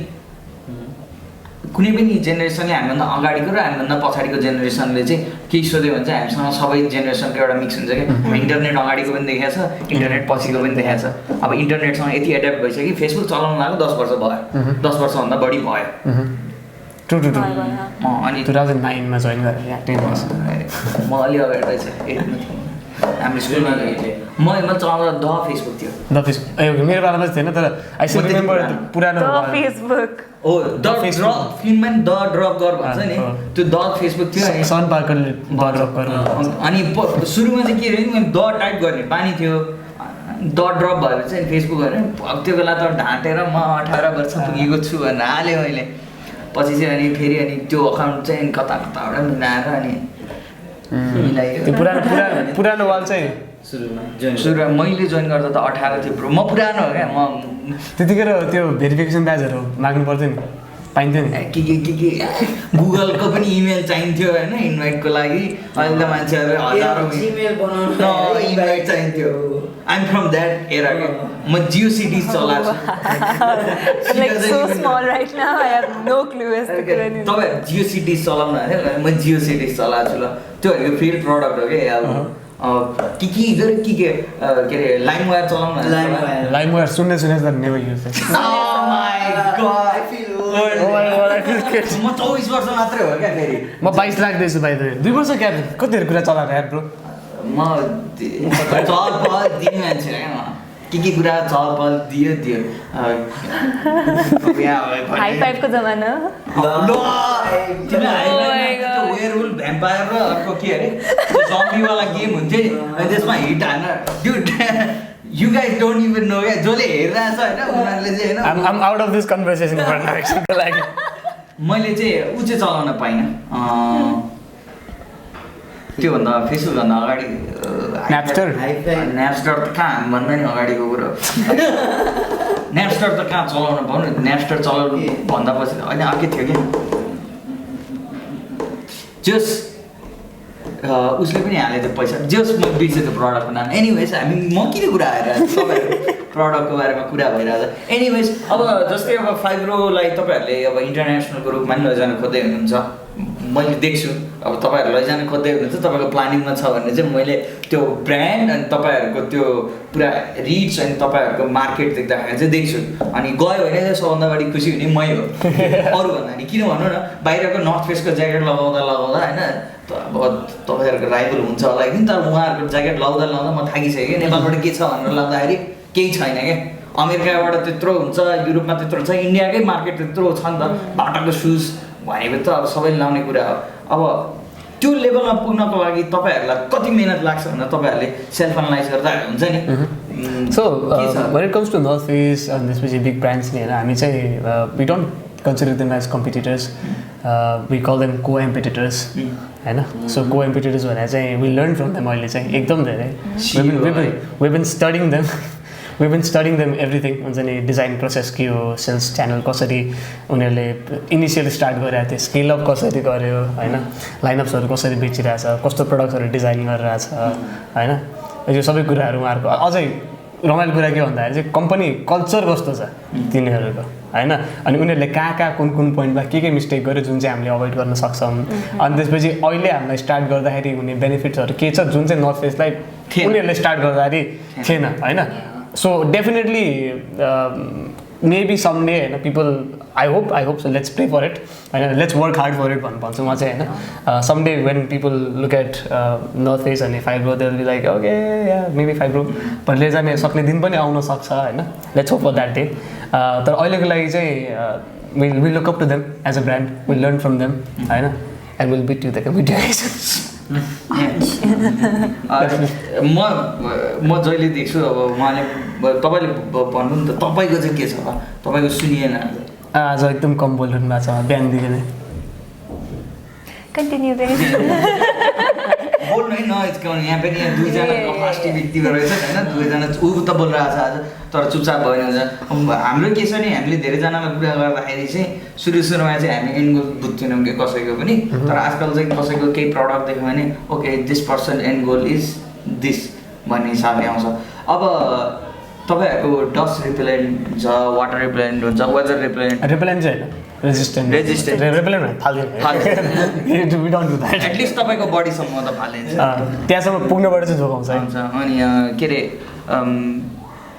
कुनै पनि जेनेरेसनले हामीभन्दा अगाडिको र हामीभन्दा पछाडिको जेनेरेसनले चाहिँ केही सोध्यो भने चाहिँ हामीसँग सबै जेनेरेसनको एउटा मिक्स हुन्छ क्या इन्टरनेट अगाडिको पनि देखाएको छ इन्टरनेट पछिको पनि देखाएको छ अब इन्टरनेटसँग यति एड्याप्ट भइसक्यो कि फेसबुक चलाउनु लाग्यो 10 वर्ष भयो 10 वर्षभन्दा बढी भयो ट्रु अनि 2009 मा जोइन गरेँ यहाँ 10 वर्ष म अलि अगाडि रहेछ हाम्रो स्कुलमा म चलाउँदा द फेसबुक थियो द फेसबुक मेरो पालामा चाहिँ थिएन तर आई स्टिल रिमेम्बर पुरानो फेसबुक हो द ड्रप फिल्ममा द ड्रप गर भन्छ नि त्यो द फेसबुक थियो सन पार्करले द ड्रप गर्नु अनि सुरुमा चाहिँ के रह्यो मैले द टाइप गर्ने पानी थियो द ड्रप भएपछि चाहिँ फेसबुक होइन त्यो बेला त ढाँटेर म 18 वर्ष पुगेको छु भनेर हालेँ मैले पछि चाहिँ अनि फेरि अनि त्यो अकाउन्ट चाहिँ कता कताबाट मिलाएर अनि त्यो पुरानो वाल चाहिँ सुरुमा मैले जोइन गर्दा त 18 थियो ब्रो म पुरानो हो क्या म त्यतिखेर त्यो भेरिफिकेसन ब्याजहरू माग्नु पर्थ्यो नि पाइन्थ्यो नि के गुगलको पनि इमेल चाहिन्थ्यो होइन इन्भाइटको लागि अहिले त मान्छेहरू हजारौँ इन्भाइट चाहिन्थ्यो आइएम फ्रम द्याट एरा के म जियो सिटिज चलाएको तपाईँ जियो सिटिज चलाउनु अरे म जियो सिटिज चलाएको छु ल त्यो भनेको फ्री प्रडक्ट हो क्या अब के अरे लाइमवायर चलाउनु लाइमवायर सुन्ने तर नेभर युज म 24 वर्ष मात्रै हो क्या फेरि म 22 लाग्दैछु बाहिर 2 वर्ष क्या कतिहरू कुरा चलाएको यार ब्रो म चल पहल दिने मान्छे हो क्या म के कुरा चल पहल दियो हाई फाइभको जमाना वेयरवुल्फ भ्याम्पायर र अर्को के अरे जम्बीवाला गेम हुन्थ्यो नि अनि त्यसमा हिट हान्न dude you guys don't even no क्या जसले हेरिरहेछ होइन उनीहरूले चाहिँ होइन आम आउट अफ दिस कन्भर्सेसन डाइरेक्सनको लागि मैले चाहिँ ऊ चाहिँ चलाउन पाइनँ त्योभन्दा फेसबुकभन्दा अगाडि न्यापस्टर न्यापस्टर त कहाँ भन्दा नि अगाडिको कुरो न्यापस्टर त कहाँ चलाउन पाउनु न्यापस्टर चलाउनु भन्दा पछि होइन अर्कै थियो क्या जस उसले पनि हाले त्यो पैसा जस म बिर्सेँ त्यो प्रडक्टको नाम एनिवेज हामी म किन कुरा आइरहेको तपाईँहरू प्रडक्टको बारेमा कुरा भइरहेको छ एनिवेज अब जस्तै अब फाइब्रोलाई तपाईँहरूले अब इन्टरनेसनलको रूपमा नि लैजान खोज्दै हुनुहुन्छ मैले देख्छु अब तपाईँहरू लैजान खोज्दै हुनुहुन्छ तपाईँको प्लानिङमा छ भने चाहिँ मैले त्यो ब्रान्ड अनि तपाईँहरूको त्यो पुरा रिच अनि तपाईँहरूको मार्केट देख्दाखेरि चाहिँ देख्छु अनि गयो भने चाहिँ सबभन्दा बढी खुसी हुने मै हो अरूभन्दा नि किन भन्नु न बाहिरको नर्थ फेसको ज्याकेट लगाउँदा होइन अब तपाईँहरूको राइभल हुन्छ होला कि तर उहाँहरूको ज्याकेट लाउँदा म थाकिसकेँ नेपालबाट के छ भनेर लाउँदाखेरि केही छैन क्या अमेरिकाबाट त्यत्रो हुन्छ युरोपमा त्यत्रो हुन्छ इन्डियाकै मार्केट त्यत्रो छ नि त बाटाको सुज भनेको त अब सबैले लाउने कुरा हो अब त्यो लेभलमा पुग्नको लागि तपाईँहरूलाई कति मिहिनेत लाग्छ भनेर तपाईँहरूले सेल्फ एनालाइज गर्दा हुन्छ नि so when it comes to North Face and त्यसपछि बिग ब्रान्ड्स नि होइन हामी चाहिँ we don't consider them as competitors we call them co-competitors होइन सो co-competitors भनेर चाहिँ we learn from them अहिले चाहिँ एकदम धेरै we've been studying them everything हुन्छ नि डिजाइन प्रोसेस के हो सेल्स च्यानल कसरी उनीहरूले इनिसियल स्टार्ट गरेको थियो स्केलअप कसरी गर्यो होइन लाइनअप्सहरू कसरी बेचिरहेछ कस्तो प्रडक्ट्सहरू डिजाइन गरिरहेछ होइन यो सबै कुराहरू उहाँहरूको अझै रमाइलो कुरा के भन्दाखेरि चाहिँ कम्पनी कल्चर कस्तो छ तिनीहरूको होइन अनि उनीहरूले कहाँ कुन पोइन्टमा के मिस्टेक गर्यो जुन चाहिँ हामीले अभोइड गर्न सक्छौँ अनि त्यसपछि अहिले हामीलाई स्टार्ट गर्दाखेरि हुने बेनिफिट्सहरू के छ जुन चाहिँ नर्थ फेसलाई उनीहरूले स्टार्ट गर्दाखेरि थिएन होइन So definitely, maybe someday, people. I hope so. Let's pray for it. And let's work hard for it. Someday, when people look at North Face and Fibro, they'll be like, okay, yeah, maybe Fibro. But let's hope for that day. We'll look up to them as a brand. We'll learn from them, and we'll beat you the competitors. म जहिले देख्छु अब उहाँले तपाईँले भन्नु नि त तपाईँको चाहिँ के छ तपाईँको सुनिएन आज एकदम कम बोलिरहनु भएको छ बिहानदेखि नै कन्टिन्यू बोल्नु है नहिचकाउनु यहाँ पनि यहाँ दुईजना कपास्टी व्यक्तिको रहेछ होइन दुईजना ऊ त बोलिरहेको छ आज तर चुपचाप भएन हाम्रो के छ नि हामीले धेरैजनालाई कुरा गर्दाखेरि चाहिँ सुरुमा चाहिँ हामी एन्ड गोल बुझ्दैनौँ कि कसैको पनि तर आजकल चाहिँ कसैको केही प्रडक्ट देख्यो भने okay this person and goal is this भन्ने हिसाबले आउँछ अब तपाईँहरूको डस्ट रिपेलेन्ट हुन्छ वाटर रिपेलेन्ट हुन्छ वेदर रिपेलेन्ट रिपेलेन्ट चाहिँ होइन रेजिस्टेन्ट रिपेलेन्ट फाल्दैन we don't do that at least तपाईँको बडीसम्म त फालिन्छ त्यहाँसम्म पुग्नबाट चाहिँ जोगाउँछ हुन्छ अनि के अरे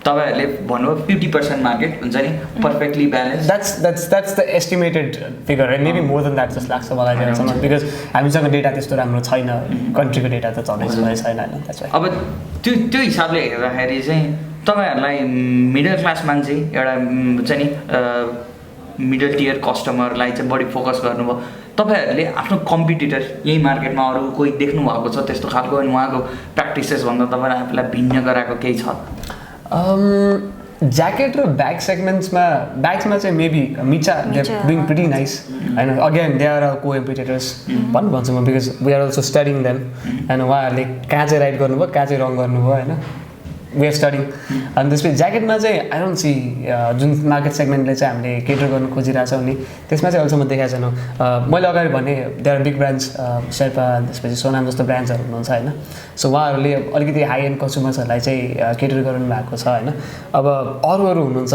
तपाईँहरूले भन्नुभयो 50% मार्केट हुन्छ नि perfectly balance that's the estimated figure है मेबी मोर देन द्याट जस्तो लाग्छ मलाई त्यहाँसम्म बिकज हामीसँग डेटा त्यस्तो राम्रो छैन कन्ट्रीको डेटा त छँदै छैन होइन that's why। अब त्यो हिसाबले हेर्दाखेरि चाहिँ तपाईँहरूलाई मिडल क्लास मान्छे एउटा हुन्छ नि मिडल टियर कस्टमरलाई चाहिँ बढी फोकस गर्नुभयो तपाईँहरूले आफ्नो कम्पिटिटर यही मार्केटमा अरू कोही देख्नु भएको छ त्यस्तो खालको अनि उहाँको प्र्याक्टिसेसभन्दा तपाईँलाई आफूलाई भिन्न गराएको केही छ ज्याकेट र ब्याग सेगमेन्ट्समा ब्याग्समा चाहिँ मेबी मिचा डुइङ प्रिटी नाइस होइन again they are competitors भन्छु म because we are also studying them होइन उहाँहरूले कहाँ चाहिँ राइड गर्नुभयो कहाँ चाहिँ रङ गर्नुभयो होइन वी आर स्टडिङ अनि त्यसपछि ज्याकेटमा चाहिँ आई डोन्ट सी जुन मार्केट सेगमेन्टले चाहिँ हामीले केटर गर्नु खोजिरहेछौँ नि त्यसमा चाहिँ अहिलेसम्म देखाएको छैन मैले अगाडि भने there are big brands Sherpa त्यसपछि सोनाम जस्तो ब्रान्ड्सहरू हुनुहुन्छ होइन सो उहाँहरूले अलिकति हाई एन्ड कन्ज्युमर्सहरूलाई चाहिँ केटर गर्नु भएको छ होइन अब अरू हुनुहुन्छ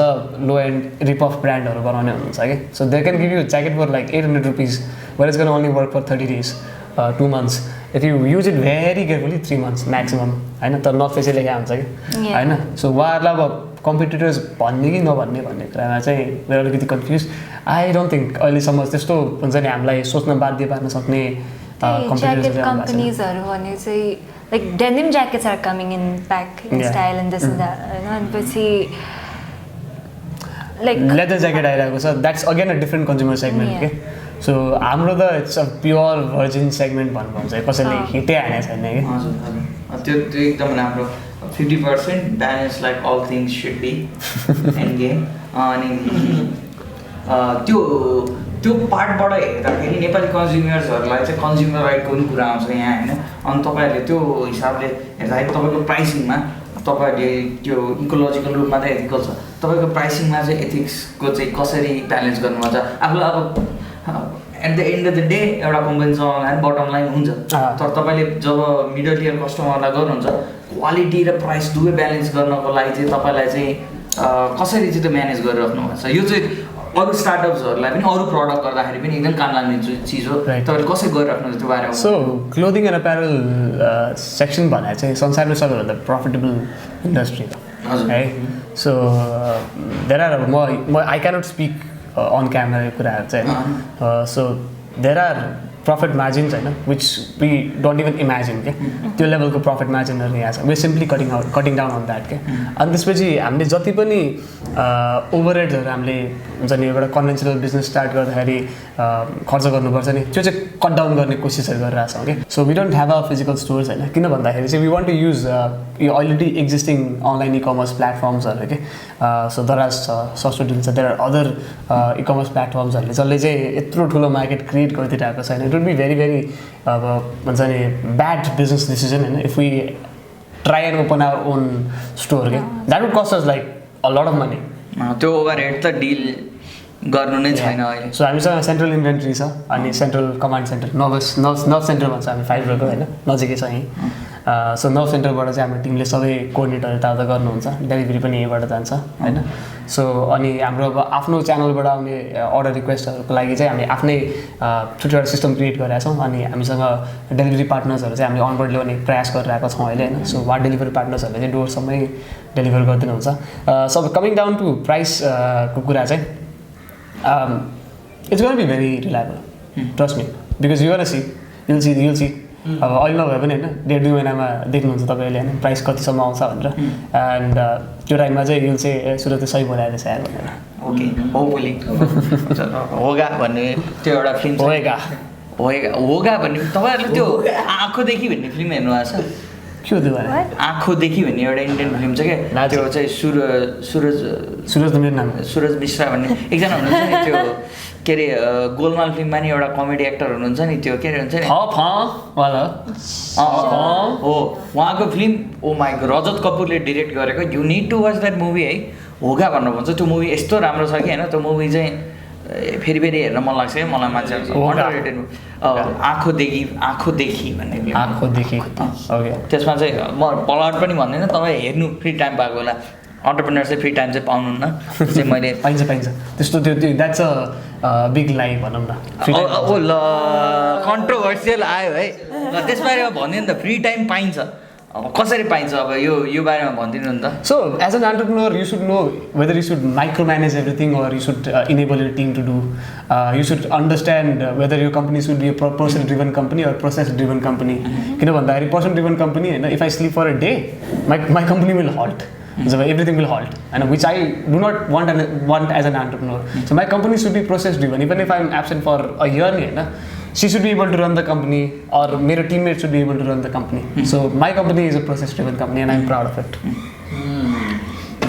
लो एन्ड रिप अफ ब्रान्डहरू बनाउने हुनुहुन्छ कि so they can give you jacket for like 800 rupees where is gonna only work for 30 days 2 months if you use it very carefully 3 months maximum होइन तर नर्थ फेसै लेखा हुन्छ कि होइन सो उहाँहरूलाई अब कम्पिटिटर्स भन्ने कि नभन्ने भन्ने कुरामा चाहिँ मेरो अलिकति कन्फ्युज आई डोन्ट थिङ्क अहिलेसम्म त्यस्तो हुन्छ नि हामीलाई सोच्न बाध्य पार्न सक्ने कम्पनीजहरू भने चाहिँ like denim jackets are coming in back in style and this होइन अनि पछि लाइक लेदर ज्याकेट आइरहेको छ that's again a different consumer segment के सो हाम्रो त it's a pure virgin segment भन्नुहुन्छ कसैले हिटै हानेको छैन कि हजुर त्यो एकदम राम्रो 50% balance like all things should be end game अनि त्यो पार्टबाट हेर्दाखेरि नेपाली कन्ज्युमर्सहरूलाई चाहिँ कन्ज्युमर राइटको पनि कुरा आउँछ यहाँ होइन अनि तपाईँहरूले त्यो हिसाबले हेर्दाखेरि तपाईँको प्राइसिङमा तपाईँहरूले त्यो इकोलोजिकल रूपमा त एथिकल छ तपाईँको प्राइसिङमा चाहिँ एथिक्सको चाहिँ कसरी ब्यालेन्स गर्नुहुन्छ आफूलाई अब at the end of the day एउटा कम्पनी चलाउन बटम लाइन हुन्छ तर तपाईँले जब मिडल टियर कस्टमरलाई गर्नुहुन्छ क्वालिटी र प्राइस दुवै ब्यालेन्स गर्नको लागि चाहिँ तपाईँलाई चाहिँ कसरी चाहिँ त्यो म्यानेज गरिराख्नु भएको छ यो चाहिँ अरू स्टार्टअप्सहरूलाई पनि अरू प्रडक्ट गर्दाखेरि पनि एकदम काम लाग्ने चिज हो तपाईँले कसरी गरिराख्नु त्यो बारेमा so clothing and apparel section भनेर चाहिँ संसारमै सबैभन्दा प्रफिटेबल इन्डस्ट्री हो है सो देयर आर म I cannot speak on camera कुराहरू चाहिँ so there are profit margins होइन which we don't even imagine के त्यो लेभलको प्रफिट मार्जिनहरू यहाँ छ we simply cutting down on that के अनि त्यसपछि हामीले जति पनि ओभरहेड्सहरू हामीले हुन्छ नि एउटा कन्भेन्सनल बिजनेस स्टार्ट गर्दाखेरि खर्च गर्नुपर्छ नि त्यो चाहिँ कट डाउन गर्ने कोसिसहरू गरिरहेको छौँ कि so we don't have a physical stores होइन किन भन्दाखेरि चाहिँ वी वान्ट टु युज यो already existing online e commerce प्लेटफर्म्सहरू के सो दराज छ सस्तो डिल छ there are other e commerce प्लेटफर्म्सहरूले जसले चाहिँ यत्रो ठुलो मार्केट क्रिएट गरिदिरहेको छैन it would be very very अब भन्छ नि ब्याड बिजनेस डिसिजन होइन if we try and open our own store के that would cost us like a lot of money त्यो ओभरहेड त डिल गर्नु नै छैन अहिले सो हामीसँग सेन्ट्रल इन्भेन्ट्री छ अनि central command centre north centre भन्छ हामी फाइब्रोको होइन नजिकै छ यहीँ सो नर्थ सेन्टरबाट चाहिँ हाम्रो टिमले सबै कोअर्डिनेटर यताउता गर्नुहुन्छ डेलिभरी पनि यहीँबाट जान्छ होइन सो अनि हाम्रो अब आफ्नो च्यानलबाट आउने अर्डर रिक्वेस्टहरूको लागि चाहिँ हामी आफ्नै छुट्टै एउटा सिस्टम क्रिएट गरेका छौँ अनि हामीसँग डेलिभरी पार्टनर्सहरू चाहिँ हामीले अनबोर्ड ल्याउने प्रयास गरिरहेको छौँ अहिले होइन सो वाट डेलिभरी पार्टनर्सहरूले चाहिँ डोरसम्मै डेलिभर गरिदिनुहुन्छ सो कमिङ डाउन टु प्राइसको कुरा चाहिँ it's gonna be very reliable trust me because you see you'll see अब अहिले नभए पनि होइन 1.5-2 महिनामा देख्नुहुन्छ तपाईँले होइन प्राइस कतिसम्म आउँछ भनेर एन्ड त्यो टाइममा चाहिँ युल चाहिँ सुरु त सही बोलाएर छ यार भनेर ओके होपफुली होगा भन्ने त्यो एउटा फिल्म होगा भन्ने तपाईँहरूले त्यो आँखोदेखि भन्ने फिल्म हेर्नु भएको छ के हो त्यो भने आँखोदेखि भन्ने एउटा इन्डियन फिल्म छ क्या त्यो चाहिँ सुरज मेरो नाम सुरज मिश्रा भन्ने एकजना हुनुहुन्छ नि त्यो के अरे गोलमाल फिल्ममा नि एउटा कमेडी एक्टर हुनुहुन्छ नि त्यो के अरे हुन्छ नि हो उहाँको फिल्म ओ माई रजत कपुरले डिरेक्ट गरेको you need to watch that movie है होगा भन्नु भन्छ त्यो मुभी यस्तो राम्रो छ कि होइन त्यो मुभी चाहिँ फेरि फेरि हेर्न मन लाग्छ है मलाई मान्छेहरू अन्डररेटेड आँखोदेखि भन्ने आँखोदेखि ओके त्यसमा चाहिँ म प्लट पनि भन्दैन तपाईँ हेर्नु फ्री टाइम पाएको होला अन्टरप्रेन्योर चाहिँ फ्री टाइम चाहिँ पाउनुहुन्न चाहिँ मैले पाइन्छ त्यस्तो त्यो द्याट्स अ बिग लाइ भनौँ न ओ ल कन्ट्रोभर्सियल आयो है ल त्यसबारेमा भनिदिनु नि त फ्री टाइम पाइन्छ कसरी पाइन्छ अब यो बारेमा भनिदिनु नि त So, as an entrepreneur, you should know whether you should micromanage everything or you should enable your team to do. You should understand whether your company should be a person-driven company or process-driven company. किन भन्दाखेरि person-driven company होइन, if I sleep for a day, my company will halt. So everything will halt, and which I do not want as an entrepreneur. So my company should be process-driven. Even if I am absent for a year, होइन, she should be able to run the company, or मेरो teammates should be able to run the company. So my company is a process-driven company, and I'm proud of it.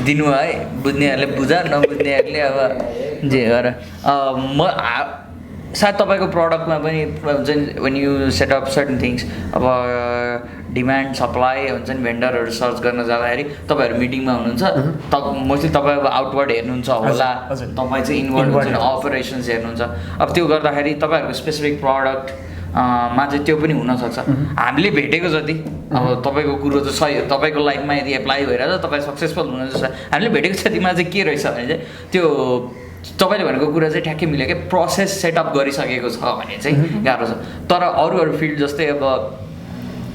दिनु है बुझ्नेहरूले बुझ नबुझ्नेहरूले अब जे गर म सायद तपाईँको प्रडक्टमा पनि हुन्छ नि when you set up certain things अब डिमान्ड सप्लाई हुन्छ नि भेन्डरहरू सर्च गर्न जाँदाखेरि तपाईँहरू मिटिङमा हुनुहुन्छ मोस्टली तपाईँ अब आउटवर्ड हेर्नुहुन्छ होला तपाईँ चाहिँ इनवर्ड हुन्छ अपरेसन्स हेर्नुहुन्छ अब त्यो गर्दाखेरि तपाईँहरूको स्पेसिफिक प्रडक्ट मा चाहिँ त्यो पनि हुनसक्छ हामीले भेटेको जति अब तपाईँको कुरो चाहिँ सही हो तपाईँको लाइफमा यदि एप्लाई भइरहेछ तपाईँ सक्सेसफुल हुनुहुन्छ हामीले भेटेको जतिमा चाहिँ के रहेछ भने चाहिँ त्यो तपाईँले भनेको कुरा चाहिँ ठ्याक्कै मिल्यो क्या प्रोसेस सेटअप गरिसकेको छ भने चाहिँ गाह्रो छ तर अरू फिल्ड जस्तै अब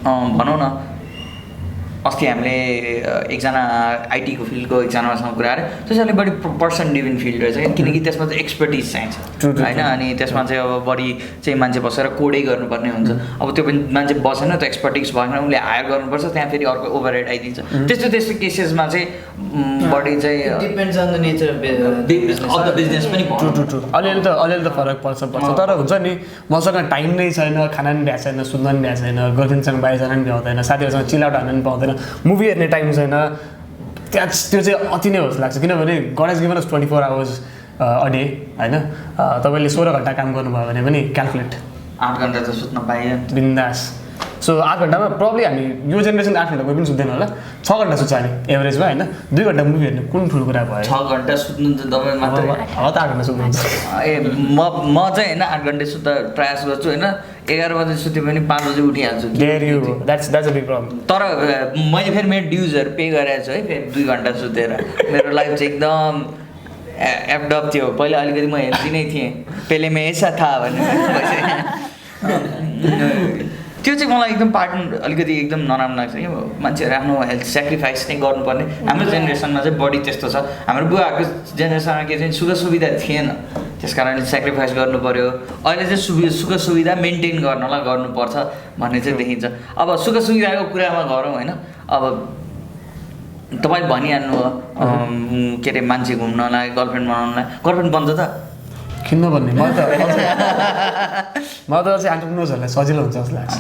भनौँ न अस्ति हामीले एकजना आइटीको फिल्डको एकजनासँग कुरा गरेँ त्यो चाहिँ अलिक बढी पर्सन ड्रिभन फिल्ड रहेछ क्या किनकि त्यसमा चाहिँ एक्सपर्टिज चाहिन्छ होइन अनि त्यसमा चाहिँ अब बढी चाहिँ मान्छे बसेर कोडै गर्नुपर्ने हुन्छ अब त्यो पनि मान्छे बसेन त्यो एक्सपर्टिज भएन उसले हायर गर्नुपर्छ त्यहाँ फेरि अर्को ओभरहेड आइदिन्छ त्यस्तो केसेसमा चाहिँ बढी चाहिँ depends on the nature of the business पनि ट्रु अलिअलि त फरक पर्छ तर हुन्छ नि मसँग टाइम नै छैन खाना पनि भ्याएको छैन सुत्न पनि भ्याएको छैन गर्लफ्रेन्डसँग बाहिर जान पनि भ्याउँदैन साथीहरूसँग चिल आउट हान्न पनि पाउँदैन मुभी हेर्ने टाइम छैन त्यो चाहिँ अति नै होस् लाग्छ किनभने God has given us 24 hours a day होइन तपाईँले 16 घन्टा काम गर्नुभयो भने पनि क्यालकुलेट 8 घन्टा त सुत्न पाइयो बिन्दास सो 8 घन्टामा प्रब्लम हामी यो जेनेरेसन 8 घन्टा कोही पनि सुत्दैन होला 6 घन्टा सुत्छ हामी एभरेजमा होइन 2 घन्टा मुभी हेर्ने कुन ठुलो कुरा भयो 6 घन्टा सुत्नु त तपाईँ मात्रै हो त 8 घन्टा सुत्नुहुन्छ ए म चाहिँ होइन 8 घन्टा सुत्दा प्रयास गर्छु होइन 11 बजे सुत्यो भने 5 बजे उठिहाल्छु द्याट्स अ बिग प्रब्लम तर मैले फेरि मेरो ड्युजहरू पे गरेको छु है फेरि 2 घन्टा सुतेर मेरो लाइफ चाहिँ एकदम एपडप थियो पहिला अलिकति म हेल्दी नै थिएँ पेले मे ऐसा था भने त्यो चाहिँ मलाई एकदम पार्ट अलिकति एकदम नराम्रो लाग्छ कि मान्छेहरू आफ्नो हेल्थ सेक्रिफाइस नै गर्नुपर्ने हाम्रो जेनेरेसनमा चाहिँ बढी त्यस्तो छ हाम्रो बुवाहरूको जेनेरेसनमा के चाहिँ सुख सुविधा थिएन त्यस कारणले सेक्रिफाइस गर्नु पऱ्यो अहिले चाहिँ सुख सुविधा मेन्टेन गर्नलाई गर्नुपर्छ भन्ने चाहिँ देखिन्छ अब सुख सुविधाको कुरामा गरौँ होइन अब तपाईँले भनिहाल्नु हो के अरे मान्छे घुम्नलाई गर्लफ्रेन्ड बनाउनलाई गर्लफ्रेन्ड बन्छ त किन भन्ने मलाई त चाहिँ एन्टरप्रेन्योर्सहरूलाई सजिलो हुन्छ जस्तो लाग्छ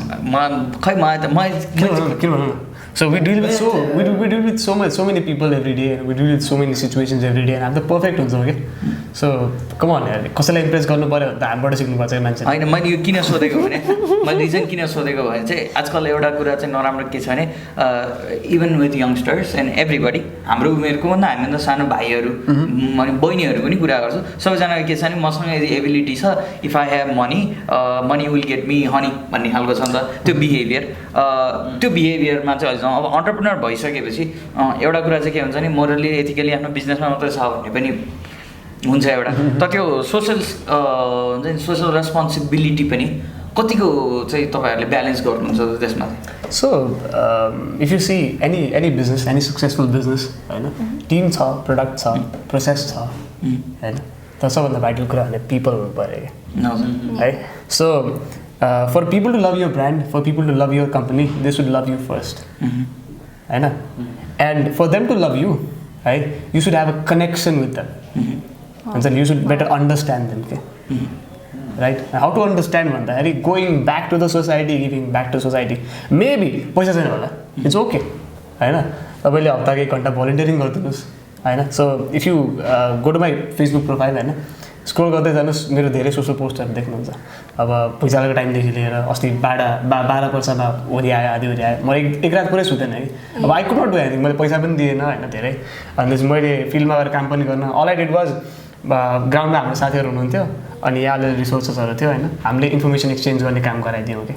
किन भन्नु So we deal with so many people every day, and we deal with so many situations every day, and I'm the perfect हुन्छ okay. So come on यार कसैलाई इम्प्रेस गर्नु पर्यो भने त हामीबाट सिक्नुपर्छ मान्छे होइन मैले यो किन सोधेको भने मैले रिजन किन सोधेको भने चाहिँ आजकल एउटा कुरा चाहिँ नराम्रो के छ भने even with youngsters and everybody हाम्रो उमेरको भन्दा हामीभन्दा सानो भाइहरू अनि बहिनीहरू पनि कुरा गर्छु सबैजनाको के छ भने मसँग यदि एबिलिटी छ if I have money will get me honey भन्ने खालको छ नि त त्यो बिहेभियरमा चाहिँ अब अन्टरप्रेन्योर भइसकेपछि एउटा कुरा चाहिँ के हुन्छ नि मोरली एथिकली आफ्नो बिजनेसमा मात्रै छ भन्ने पनि हुन्छ एउटा तर त्यो सोसल हुन्छ नि सोसल रेस्पोन्सिबिलिटी पनि कतिको चाहिँ तपाईँहरूले ब्यालेन्स गर्नुहुन्छ त्यसमा so if you see any business any successful business होइन टिम छ प्रडक्ट छ प्रोसेस छ होइन तर सबभन्दा भाइटल कुरा भने पिपल हुनु पऱ्यो क्या है so for people to love your brand, for people to love your company, they should love you first. Right? And for them to love you, right, you should have a connection with them. And then you should better understand them. Okay? Right? How to understand one? Going back to the society, giving back to society. Maybe, it's okay. Right? तपाईँले हप्ताको 1 घन्टा भोलिन्टियरिङ गरिदिनुहोस् होइन so if you go to my Facebook profile होइन scroll गर्दै जानुहोस् मेरो धेरै सोसल पोस्टहरू देख्नुहुन्छ अब भुइँचालोको टाइमदेखि लिएर अस्ति 12 वर्षमा ओरी आयो आधी ओरी आयो म एक रात पुरै सुतेन कि अब I could not do anything मैले पैसा पनि दिएन होइन धेरै अनि त्यसपछि मैले फिल्डमा गएर काम पनि गर्न अल आई डिड वाज ग्राउन्डमा हाम्रो साथीहरू हुनुहुन्थ्यो अनि यहाँ अलिअलि रिसोर्सेसहरू थियो होइन हामीले इन्फर्मेसन एक्सचेन्ज गर्ने काम गराइदियौँ कि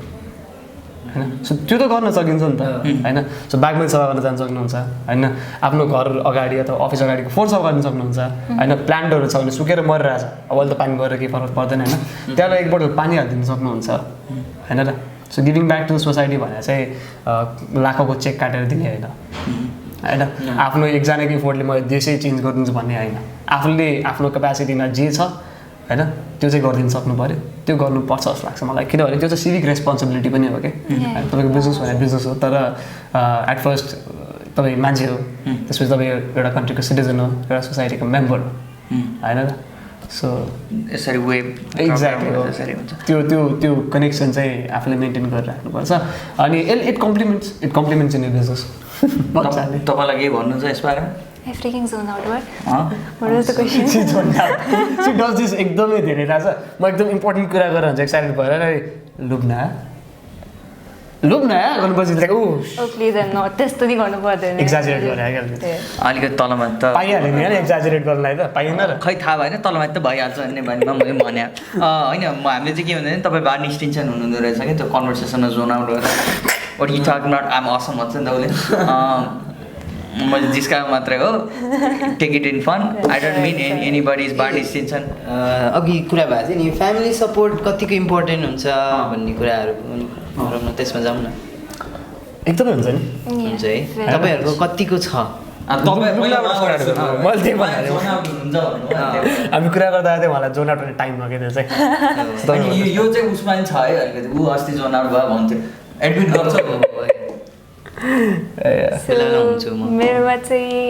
होइन सो त्यो त गर्न सकिन्छ नि त होइन सो ब्याग पनि सफा गर्न जान सक्नुहुन्छ होइन आफ्नो घर अगाडि अथवा अफिस अगाडिको फोहोर सफा गर्न सक्नुहुन्छ होइन प्लान्टहरू छ भने सुकेर मरिरहेछ अब अहिले त पानी परेर केही फरक पर्दैन होइन त्यहाँबाट एक बोतल पानी हालिदिनु सक्नुहुन्छ होइन र so giving back to society भनेर चाहिँ लाखौँको चेक काटेर दिने होइन होइन आफ्नो एकजनाको इफोर्टले म देशै चेन्ज गरिदिन्छु भन्ने होइन आफूले आफ्नो क्यापेसिटीमा जे छ होइन त्यो चाहिँ गरिदिनु सक्नु पऱ्यो त्यो गर्नुपर्छ जस्तो लाग्छ मलाई किनभने त्यो चाहिँ सिभिक रेस्पोन्सिबिलिटी पनि हो कि तपाईँको बिजनेस भने बिजनेस हो तर एट फर्स्ट तपाईँ मान्छे हो त्यसपछि तपाईँ एउटा कन्ट्रीको सिटिजन हो एउटा सोसाइटीको मेम्बर हो होइन र सो यसरी वेब एक्ज्याक्टली हो त्यो त्यो त्यो कनेक्सन चाहिँ आफूले मेन्टेन गरिराख्नुपर्छ अनि इट कम्प्लिमेन्ट्स इन बिजनेस तपाईँलाई केही भन्नु छ यस बारेमा I freaking zone out. What was the question? She does this एकदमै धेरै रहेछ म एकदम इम्पोर्टेन्ट कुरा गरेर हुन्छ एक्साइटेड भएर लुब्ना गर्नुपर्छ like Oh please, I'm not. त्यस्तो नि गर्नु पर्दैन. एक्जाजरेट गरे अलिकति तलमा त पाइहाल्यो नि एक्जाजरेट गर्नलाई त पाइएन र खै थाहा भएन तलमा त भइहाल्छ भन्ने बारेमा मैले भने होइन हामीले चाहिँ के भन्दा तपाईँ बाहिर निस्टिन्छन् हुनुहुँदो रहेछ कि त्यो कन्भर्सेसनमा जोन आउट गरेर what you talk not I'm awesome भन्छ नि त उसले मैले जिस्का मात्रै हो take it in fun I don't mean anybody is bar निस्टिन्छन् अघि कुरा भएको थियो नि फ्यामिली सपोर्ट कतिको इम्पोर्टेन्ट हुन्छ भन्ने कुराहरू गरौँ त्यसमा जाउँ न एकदमै हुन्छ नि हुन्छ है तपाईँहरूको कतिको छ हामी कुरा गर्दा चाहिँ उहाँलाई जोन आउट हुने टाइम हो क्या त्यो चाहिँ यो चाहिँ उसमा पनि छ है अलिकति ऊ अस्ति जोन आउट भयो भन्थ्यो एडमिट गर्छ मेरोमा चाहिँ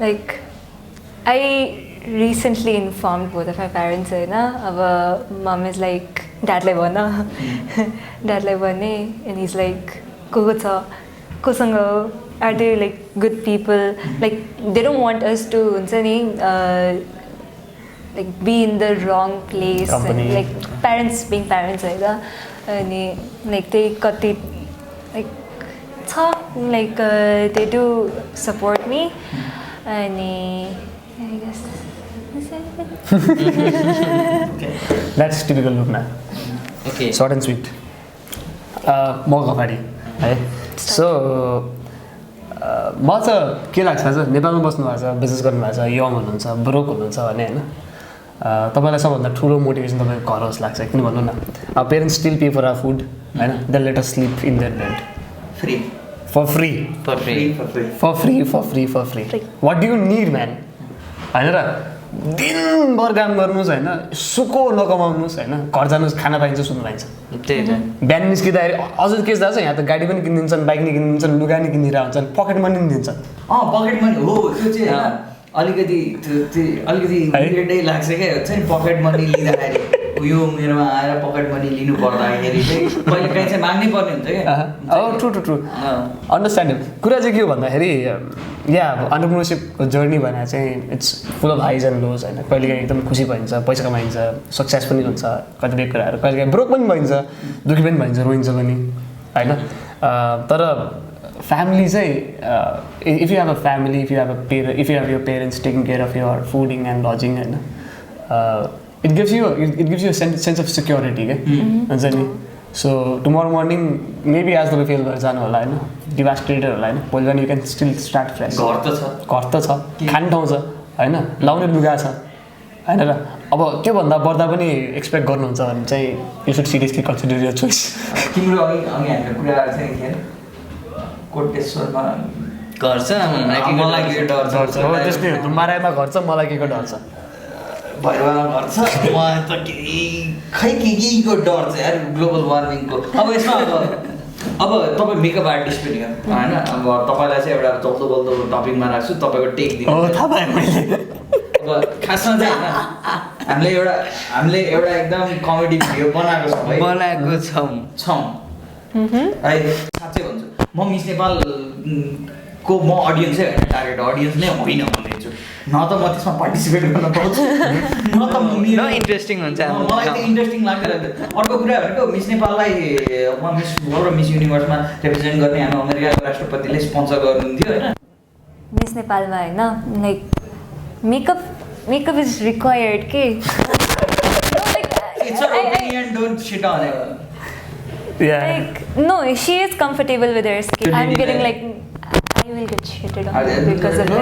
like I recently inform both of my parents होइन अब मम इज लाइक ड्याडलाई भन ड्याडलाई भने एन्ड इज लाइक को छ कोसँग हो are they like good people like they don't want us to हुन्छ नि like be in the wrong place like parents being parents होइन अनि लाइक त्यही कति लाइक छ like they do support me अनि आई गेस द्याट्स टिपिकल लुक्ना okay short and sweet म अगाडि है सो म चाहिँ के लाग्छ छ नेपालमा बस्नु भएको छ बिजनेस गर्नुभएको छ यङ हुनुहुन्छ ब्रोक हुनुहुन्छ भने होइन तपाईँलाई सबभन्दा ठुलो मोटिभेसन तपाईँको घर होस् लाग्छ किन भन्नु न अब parents still pay for our food होइन they let us sleep in their bed free for free what do you need man होइन र दिनभर काम गर्नुहोस् होइन सुको नकमाउनुहोस् होइन घर जानुहोस् खाना पाइन्छ सुत्नु पाइन्छ त्यही त बिहान निस्किँदाखेरि अझ केस दाजु यहाँ त गाडी पनि किनिदिन्छन् बाइक नि किनिदिन्छन् लुगा नि किनिदिएर हुन्छन् पकेट मनी पनि दिन्छन् पकेट मनी हो त्यो चाहिँ अलिकति वियर्डै लाग्छ क्या हुन्छ नि पकेट मनी लिँदाखेरि यो मेरोमा आएर पकेट मनी लिनु पर्दाखेरि चाहिँ कहिले काहीँ चाहिँ माग्नै पर्ने हुन्छ क्या ट्रु अन्डरस्ट्यान्डेबल कुरा चाहिँ के हो भन्दाखेरि या अब अन्टरप्रिनरसिपको जर्नी भने चाहिँ it's full of highs and lows होइन कहिलेकाहीँ एकदम खुसी भइन्छ पैसा कमाइन्छ सक्सेस पनि हुन्छ कतिपय कुराहरू कहिलेकाहीँ ब्रोक पनि भइन्छ दुःखी पनि भइन्छ रोइन्छ पनि होइन तर फ्यामिली चाहिँ if you have a family if you have your parents taking care of your fooding and lodging होइन it gives you a sense of security के हुन्छ नि सो टुमोरो मर्निङ मेबी आज तपाईँ फेल भएर जानु होला होइन डिभास्टेटेड होला होइन भोलि बिहान you can still start fresh घर त छ खाने ठाउँ छ होइन लाउने लुगा छ होइन र अब त्योभन्दा बढ्दा पनि एक्सपेक्ट गर्नुहुन्छ भने चाहिँ you should seriously consider your choice तिम्रो अघि हाम्रो कुरा चाहिँ के कोटेश्वरमा घर छ मलाई के डर छ त्यस्तै हो माराइमा घर छ मलाई के को डर छ भैरवामा घर छ म त केहीको डर छ यार ग्लोबल वार्मिङको अब यसमा अब तपाईँ मेकअप आर्टिस्ट पनि हो होइन अब तपाईँलाई चाहिँ एउटा जल्दो बल्दो टपिकमा राख्छु तपाईँको टेक दिनु अब खासमा चाहिँ होइन हामीले एउटा एकदम कमेडी भिडियो बनाएको छौँ है साँच्चै भन्छु म मिस नेपालको म अडियन्सै होइन टार्गेट अडियन्स नै होइन भन्दैछु न त म त्यसमा पार्टिसिपेट गर्न पाउँछु न त इन्ट्रेस्टिङ हुन्छ मलाई त इन्ट्रेस्टिङ लाग्दैन अर्को कुरा भनेको मिस नेपाललाई म मिस वर्ल्ड र मिस युनिभर्समा रिप्रेजेन्ट गर्ने हाम्रो अमेरिकाको राष्ट्रपतिले स्पोन्सर गर्नुहुन्थ्यो होइन मिस नेपालमा होइन लाइक मेकअप इज रिक्वायर्ड के Yeah. Like, no, she is comfortable with her skin. I'm getting like, I will get shitted on because of this.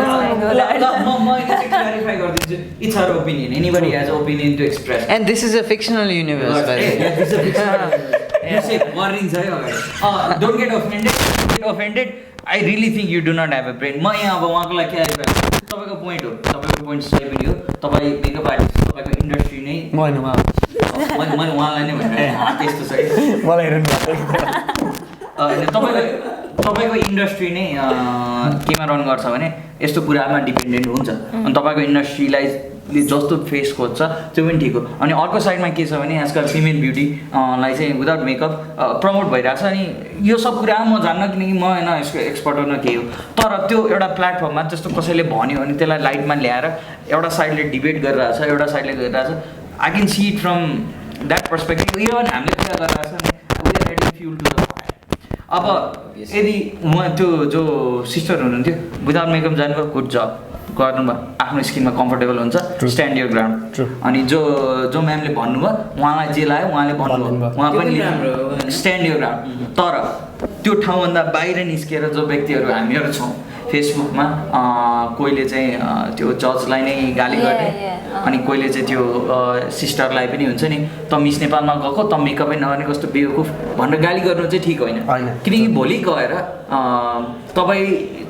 Clarify गरिदिन्छु it's her opinion anybody has opinion to express And this is a fictional universe, by the way. Don't get offended I really think you do not have a brain म यहाँ अब उहाँको लागि clarify तपाईँको point हो तपाईँको point सही पनि हो तपाईँ मेकअप आर्टिस्ट तपाईँको इन्डस्ट्री नै मैले उहाँलाई नै भनेर त्यस्तो छ है मलाई हेर्नु तपाईँको इन्डस्ट्री नै केमा रन गर्छ भने यस्तो कुरामा डिपेन्डेन्ट हुन्छ अनि तपाईँको इन्डस्ट्रीलाई जस्तो फेस खोज्छ त्यो पनि ठिक हो अनि अर्को साइडमा के छ भने आजकल फिमेल ब्युटीलाई चाहिँ विदाउट मेकअप प्रमोट भइरहेको छ अनि यो सब कुरा म जान्न किनकि म होइन यसको एक्सपर्ट हो न के हो तर त्यो एउटा प्लेटफर्ममा जस्तो कसैले भन्यो भने त्यसलाई लाइटमा ल्याएर एउटा साइडले डिबेट गरिरहेछ एउटा साइडले गरिरहेछ I can see it from that perspective even हामीले कुरा गरिरहेछ we are adding fuel to the fire अब यदि म त्यो जो सिस्टर हुनुहुन्थ्यो विदाउट मेकअप जानुभयो गुड जब गर्नुभयो आफ्नो स्किनमा कम्फर्टेबल हुन्छ स्ट्यान्ड यर ग्राउन्ड अनि जो म्यामले भन्नुभयो उहाँलाई जे लाग्यो उहाँले भन्नुभयो उहाँ पनि स्ट्यान्ड यर ग्राउन्ड तर त्यो ठाउँभन्दा बाहिर निस्किएर जो व्यक्तिहरू हामीहरू छौँ फेसबुकमा कोहीले चाहिँ त्यो जजलाई नै गाली गर्ने अनि कोहीले चाहिँ त्यो सिस्टरलाई पनि हुन्छ नि त मिस नेपालमा गएको त मेकअपै नगर्ने कस्तो बेवकुफ भनेर गाली गर्नु चाहिँ ठिक होइन किनकि भोलि गएर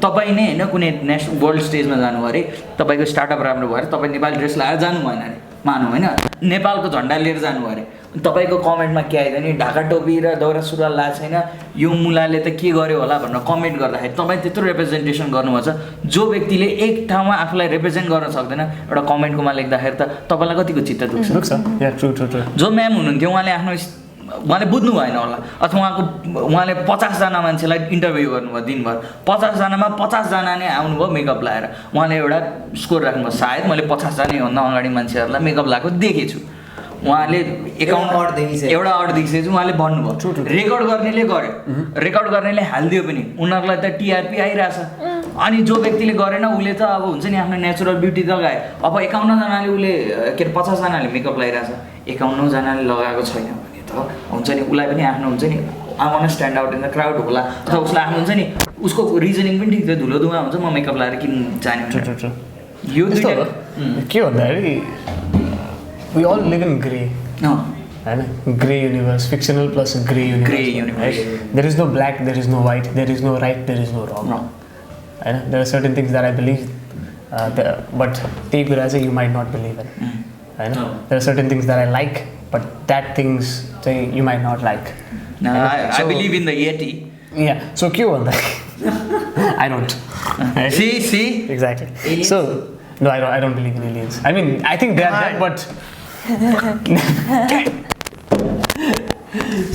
तपाईँ नै होइन कुनै नेसनल वर्ल्ड स्टेजमा जानु अरे तपाईँको स्टार्टअप राम्रो भयो अरे तपाईँ नेपाली ड्रेस लगाएर जानु भएन अरे मानौँ होइन नेपालको झन्डा लिएर जानु अरे तपाईँको कमेन्टमा के आइदियो नि ढाका टोपी र दौरा सुरुवाल लाएको छैन यो मुलाले त के गर्यो होला भनेर कमेन्ट गर्दाखेरि तपाईँ त्यत्रो रिप्रेजेन्टेसन गर्नुपर्छ जो व्यक्तिले एक ठाउँमा आफूलाई रिप्रेजेन्ट गर्न सक्दैन एउटा कमेन्टकोमा लेख्दाखेरि त तपाईँलाई कतिको चित्त दुख्छ जो म्याम हुनुहुन्थ्यो उहाँले बुझ्नु भएन होला अथवा उहाँले 50जना मान्छेलाई इन्टरभ्यू गर्नुभयो दिनभर 50जनामा 50जना नै आउनुभयो मेकअप लगाएर उहाँले एउटा स्कोर राख्नुभयो सायद मैले 50जना भन्दा अगाडि मान्छेहरूलाई मेकअप लगाएको देखेछु उहाँले एउटा अड देखिसकेपछि उहाँले भन्नुभयो रेकर्ड गर्नेले गर्यो रेकर्ड गर्नेले हालिदियो पनि उनीहरूलाई त टिआरपी आइरहेछ अनि जो व्यक्तिले गरेन उसले त अब हुन्छ नि आफ्नो नेचुरल ब्युटी लगाए अब 51जनाले उसले के अरे 50जनाले मेकअप लगाइरहेछ 51जनाले लगाएको छैन भने त हुन्छ नि उसलाई पनि आफ्नो हुन्छ नि I want stand out in the crowd होला अथवा उसलाई आफ्नो हुन्छ नि उसको रिजनिङ पनि ठिक छ धुलो धुवा हुन्छ म मेकअप लगाएर किन जाने यो के भन्दाखेरि we all live in grey. No. Grey universe, fictional plus grey universe. Grey universe. Right? There is no black, there is no white, there is no right, there is no wrong. No. There are certain things that I believe, but take it as you might not believe in. No. There are certain things that I like, but that things you might not like. No, I believe in the Yeti. Yeah. So cute on that. I don't. See? Exactly. Aliens? So no, I don't believe in aliens. I mean, I think they are there, but.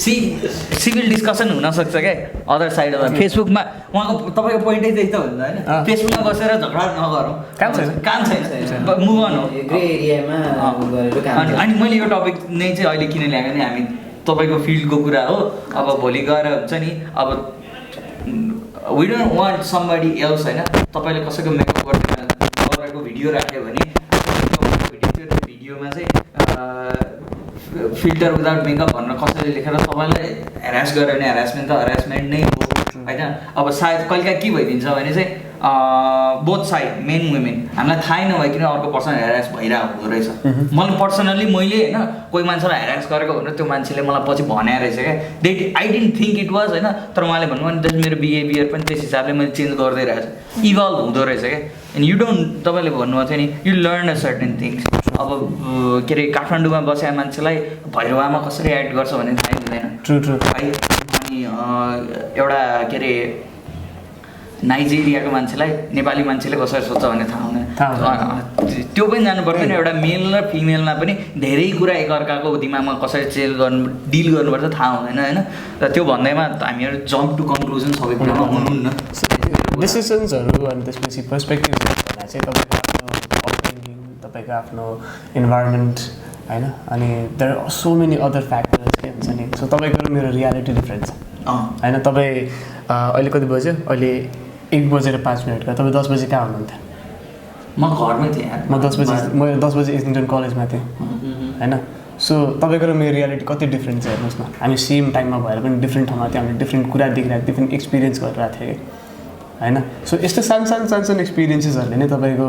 Civil discussion हुनसक्छ क्या other साइडमा फेसबुकमा उहाँको तपाईँको पोइन्टै त्यही त हुन्छ होइन फेसबुकमा बसेर झगडा नगरौँ काम छैन मुभ अन हो ग्रे एरियामा अनि मैले यो टपिक नै चाहिँ अहिले किन ल्याएको नि हामी तपाईँको फिल्डको कुरा हो अब भोलि गएर हुन्छ नि अब we don't want somebody else होइन तपाईँले कसैको मेकअप गरेको भिडियो राख्यो भने त्यो भिडियोमा चाहिँ फिल्टर विदाउट मेकअप भनेर कसैले लेखेर तपाईँलाई ह्यारास गर्यो भने ह्यारासमेन्ट त ह्यारासमेन्ट नै हो होइन अब सायद कहिलेकाहीँ के भइदिन्छ भने चाहिँ बोथ साइड मेन वुमेन हामीलाई थाहै नभइकन अर्को पर्सन ह्यारास भइरहेको हुँदो रहेछ मलाई पर्सनल्ली मैले होइन कोही मान्छेलाई ह्यारास गरेको भनेर त्यो मान्छेले मलाई पछि भने रहेछ क्या I didn't think it was होइन तर उहाँले भन्नुभयो नि त्यस मेरो बिहेभियर पनि त्यस हिसाबले मैले चेन्ज गर्दै रहेछ इभल्भ हुँदो रहेछ क्या एन्ड यु डोन्ट तपाईँले भन्नुभएको थियो नि you learn a certain things अब के अरे काठमाडौँमा बसेका मान्छेलाई भैरवामा कसरी एड गर्छ भन्ने थाहै हुँदैन है अनि एउटा के अरे नाइजेरियाको मान्छेलाई नेपाली मान्छेले कसरी सोध्छ भन्ने थाहा हुँदैन त्यो पनि जानु पर्छ नि एउटा मेल र फिमेलमा पनि धेरै कुरा एकअर्काको दिमागमा कसरी डिल गर्नुपर्छ थाहा हुँदैन होइन र त्यो भन्दैमा हामीहरू जम्प टु कन्क्लुजन सबै कुरामा हुनुहुन्न डिसिसन्सहरू अनि त्यसपछि पर्सपेक्टिभ्सहरूलाई चाहिँ तपाईँको आफ्नो इन्भाइरोमेन्ट होइन अनि there are so many other factors के हुन्छ नि सो तपाईँको र मेरो रियालिटी डिफ्रेन्ट छ होइन तपाईँ अहिले कति बज्यो अहिले 1:05 तपाईँ 10 बजी कहाँ हुनुहुन्थ्यो म घरमै थिएँ म 10 बजी इस्टिङटन कलेजमा थिएँ होइन सो तपाईँको र मेरो रियालिटी कति डिफ्रेन्ट छ हेर्नुहोस् न हामी सेम टाइममा भएर पनि डिफ्रेन्ट ठाउँमा थियो हामीले डिफ्रेन्ट कुरा देखिरहेको डिफ्रेन्ट एक्सपिरियन्स गरिरहेको थियो कि होइन सो यस्तो सानो एक्सपिरियन्सेसहरूले नै तपाईँको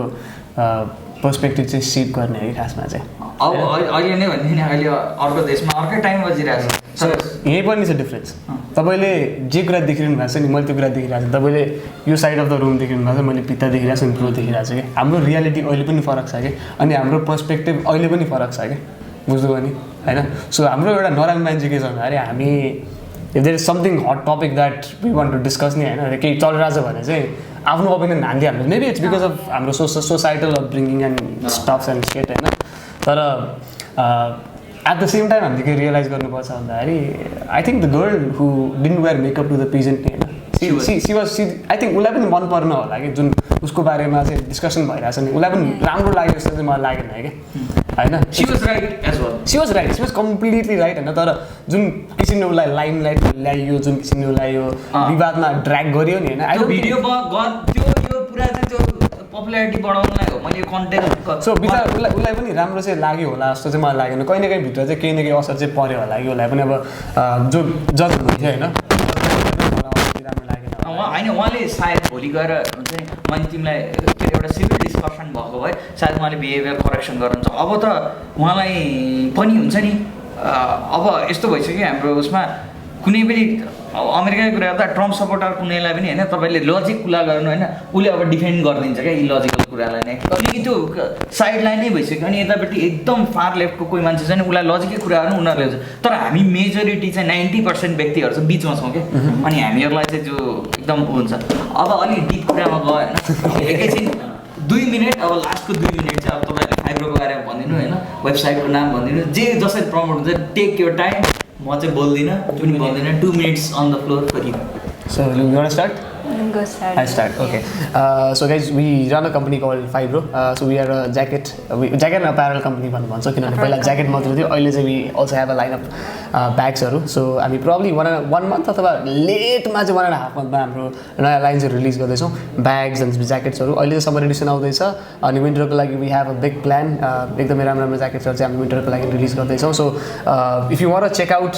पर्सपेक्टिभ चाहिँ सेप गर्ने है खासमा चाहिँ अब अहिले नै भन्ने नि अहिले अर्को देशमा अर्कै टाइम बजिरहेको छ यही पनि छ डिफ्रेन्स तपाईँले जे कुरा देखिरहनु भएको छ नि मैले त्यो कुरा देखिरहेको छु तपाईँले यो साइड अफ द रुम देखिरहनु भएको छ मैले भित्ता देखिरहेको छु नि प्रो देखिरहेको छु कि हाम्रो रियालिटी अहिले पनि फरक छ कि अनि हाम्रो पर्सपेक्टिभ अहिले पनि फरक छ कि बुझ्नुभयो नि होइन सो हाम्रो एउटा नराम्रो मान्छे के छ भन्दाखेरि हामी if there is something hot topic that we want to discuss नि होइन केही चलिरहेछ भने चाहिँ आफ्नो ओपिनियन हानिदिइहाल्नु मेबी इट्स बिकज अफ हाम्रो societal upbringing and stuffs and set होइन तर एट द सेम टाइम हामीले के रियलाइज गर्नुपर्छ भन्दाखेरि I think the girl who didn't wear makeup to the present नि होइन सी वाज आई थिङ्क उसलाई पनि मन पर्न होला कि जुन उसको बारेमा चाहिँ डिस्कसन भइरहेछ नि उसलाई पनि राम्रो लाग्यो जस्तो चाहिँ मलाई लागेन कि होइन she was right she was completely right होइन तर जुन किसिमले उसलाई लाइमलाइट ल्याइयो जुन किसिमले उसलाई यो विवादमा ड्र्याग गरियो नि होइन भिडियो यो पुरा चाहिँ त्यो पपुलारिटी बढाउनलाई हो मैले कन्टेन्ट सो बिचरा उसलाई पनि राम्रो चाहिँ लाग्यो होला जस्तो चाहिँ मलाई लागेन कहीँ न कहीँ भित्र चाहिँ केही न केही असर चाहिँ पऱ्यो होला कि उसलाई पनि अब जो जज हुनुहुन्थ्यो होइन राम्रो लागेन होइन उहाँले सायद भोलि गएर हुन्छ नि मैले तिमीलाई के अरे एउटा सिभिल डिस्कसन भएको भए सायद उहाँले बिहेभियर करेक्सन गर्नुहुन्छ अब त उहाँलाई पनि हुन्छ नि अब यस्तो भइसक्यो हाम्रो उसमा कुनै पनि अमेरिकाको कुरा गर्दा ट्रम्प सपोर्टर कुनैलाई पनि होइन तपाईँले लजिक कुरा गर्नु होइन उसले अब डिफेन्ड गरिदिन्छ क्या इलोजिकल कुरालाई नै किनकि त्यो साइडलाई नै भइसक्यो अनि यतापट्टि एकदम फार लेफ्टको कोही मान्छे छ नि उसलाई लजिकै कुरा गर्नु उनीहरूले तर हामी मेजोरिटी चाहिँ 90% व्यक्तिहरू चाहिँ बिचमा छौँ क्या अनि हामीहरूलाई चाहिँ जो एकदम हुन्छ अब अलिक डिप कुरामा गयो होइन एकैछिन 2 मिनट अब लास्टको 2 मिनट चाहिँ अब तपाईँहरूले फाइब्रोको बारेमा भनिदिनु होइन वेबसाइटको नाम भनिदिनु जे जसरी प्रमोट हुन्छ टेक योर टाइम म चाहिँ बोल्दिनँ पनि भन्दिनँ 2 minutes on the floor for you. So you want to start? Go start. I start. Okay. So guys, we run a company called Fibro. So we are a jacket and apparel company भन्छ किनभने पहिला jacket मात्रै थियो अहिले चाहिँ we also have a line of ब्याग्सहरू so हामी probably 1 month अथवा लेटमा चाहिँ 1.5 monthमा हाम्रो नयाँ लाइन चाहिँ रिलिज गर्दैछौँ ब्याग्स एन्ड ज्याकेट्सहरू अहिले चाहिँ समर एडिसन आउँदैछ अनि विन्टरको लागि we have a big plan एकदमै राम्रो ज्याकेट्सहरू चाहिँ हामी विन्टरको लागि रिलिज गर्दैछौँ so if you want to check out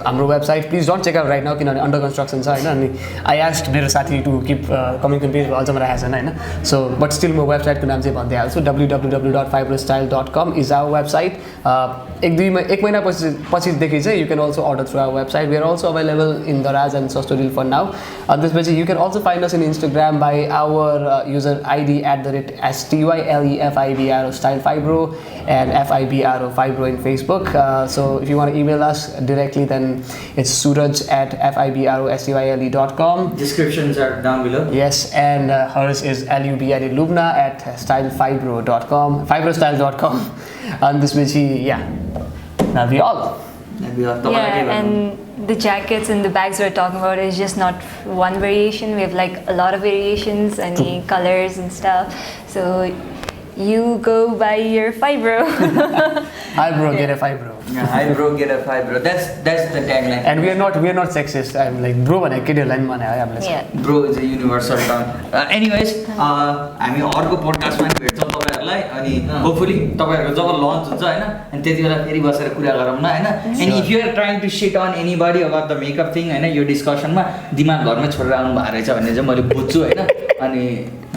हाम्रो website please don't check out right now किनभने अन्डर कन्स्ट्रक्सन छ होइन अनि आई आस्क मेरो साथी टु किप कमिङ पेज अझ राखेको छैन होइन सो बट स्टिल म वेबसाइटको नाम चाहिँ भनिदिइहाल्छु www.fibrostyle.com इज आवर वेबसाइट एक महिना पछिदेखि चाहिँ you can also order through our website. We are also available in Daraz and Sostodil for now. You can also find us on Instagram by our user ID @STYLEFIBRO Style Fibro and FIBRO Fibro in Facebook. So if you want to email us directly, then it's suraj@fibrostyle.com. Descriptions are down below. Yes, and hers is lubna@stylefibro.com, fibrostyle.com. And this will be that'll be all. Yeah, and the jackets and the bags we're talking about is just not one variation. We have like a lot of varitions and colors and stuff. So you go buy your Fibro. Hi bro, get a Fibro. Yeah, hi bro, get a Fibro. That's the tagline. And we are not sexist. I'm like bro when I get your line man. I'm like bro is a universal term. Anyways, हामी अर्को पोडकास्टमा भेट्छौँ तपाईहरुलाई अनि hopefully तपाईहरुको जब lunch हुन्छ हैन अनि त्यतिबेला फेरि बसेर कुरा गरौँ न हैन and if you are trying to shit on anybody about the makeup thing हैन यो डिस्कसनमा दिमाग घरमै छोडेर आउनु भएको रहेछ भन्ने चाहिँ मैले बुझ्छु हैन अनि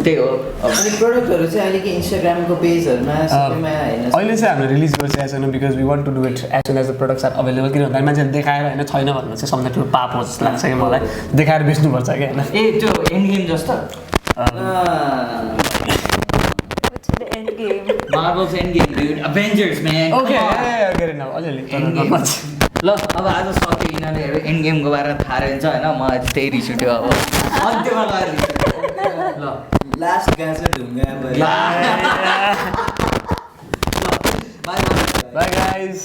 त्यही हो अनि प्रोडक्टहरु चाहिँ अहिले के इन्स्टाग्रामको पेजहरुमा सबैमा हैन अहिले चाहिँ हामीले रिलिज गरिसकेका छैनौँ because we want to do it as soon as the products are available किनभने मान्छेले देखाएर होइन छैन भन्नु चाहिँ सम्झना ठुलो पाप हो जस्तो लाग्छ कि मलाई देखाएर बेच्नुपर्छ कि होइन ए त्यो एन्ड गेम जस्तो What's the end game? Marvel's end game dude Avengers man Okay, yeah, get it now. अलिअलि ल अब आज सके यिनीहरूले एन्ड गेमको बारेमा थाहा रहन्छ होइन म त्यही रिस उठ्यो अब अन्त्यमा गएर रिस उठ्यो ल लास्ट गाँस ढुङ्गा बाई Bye guys.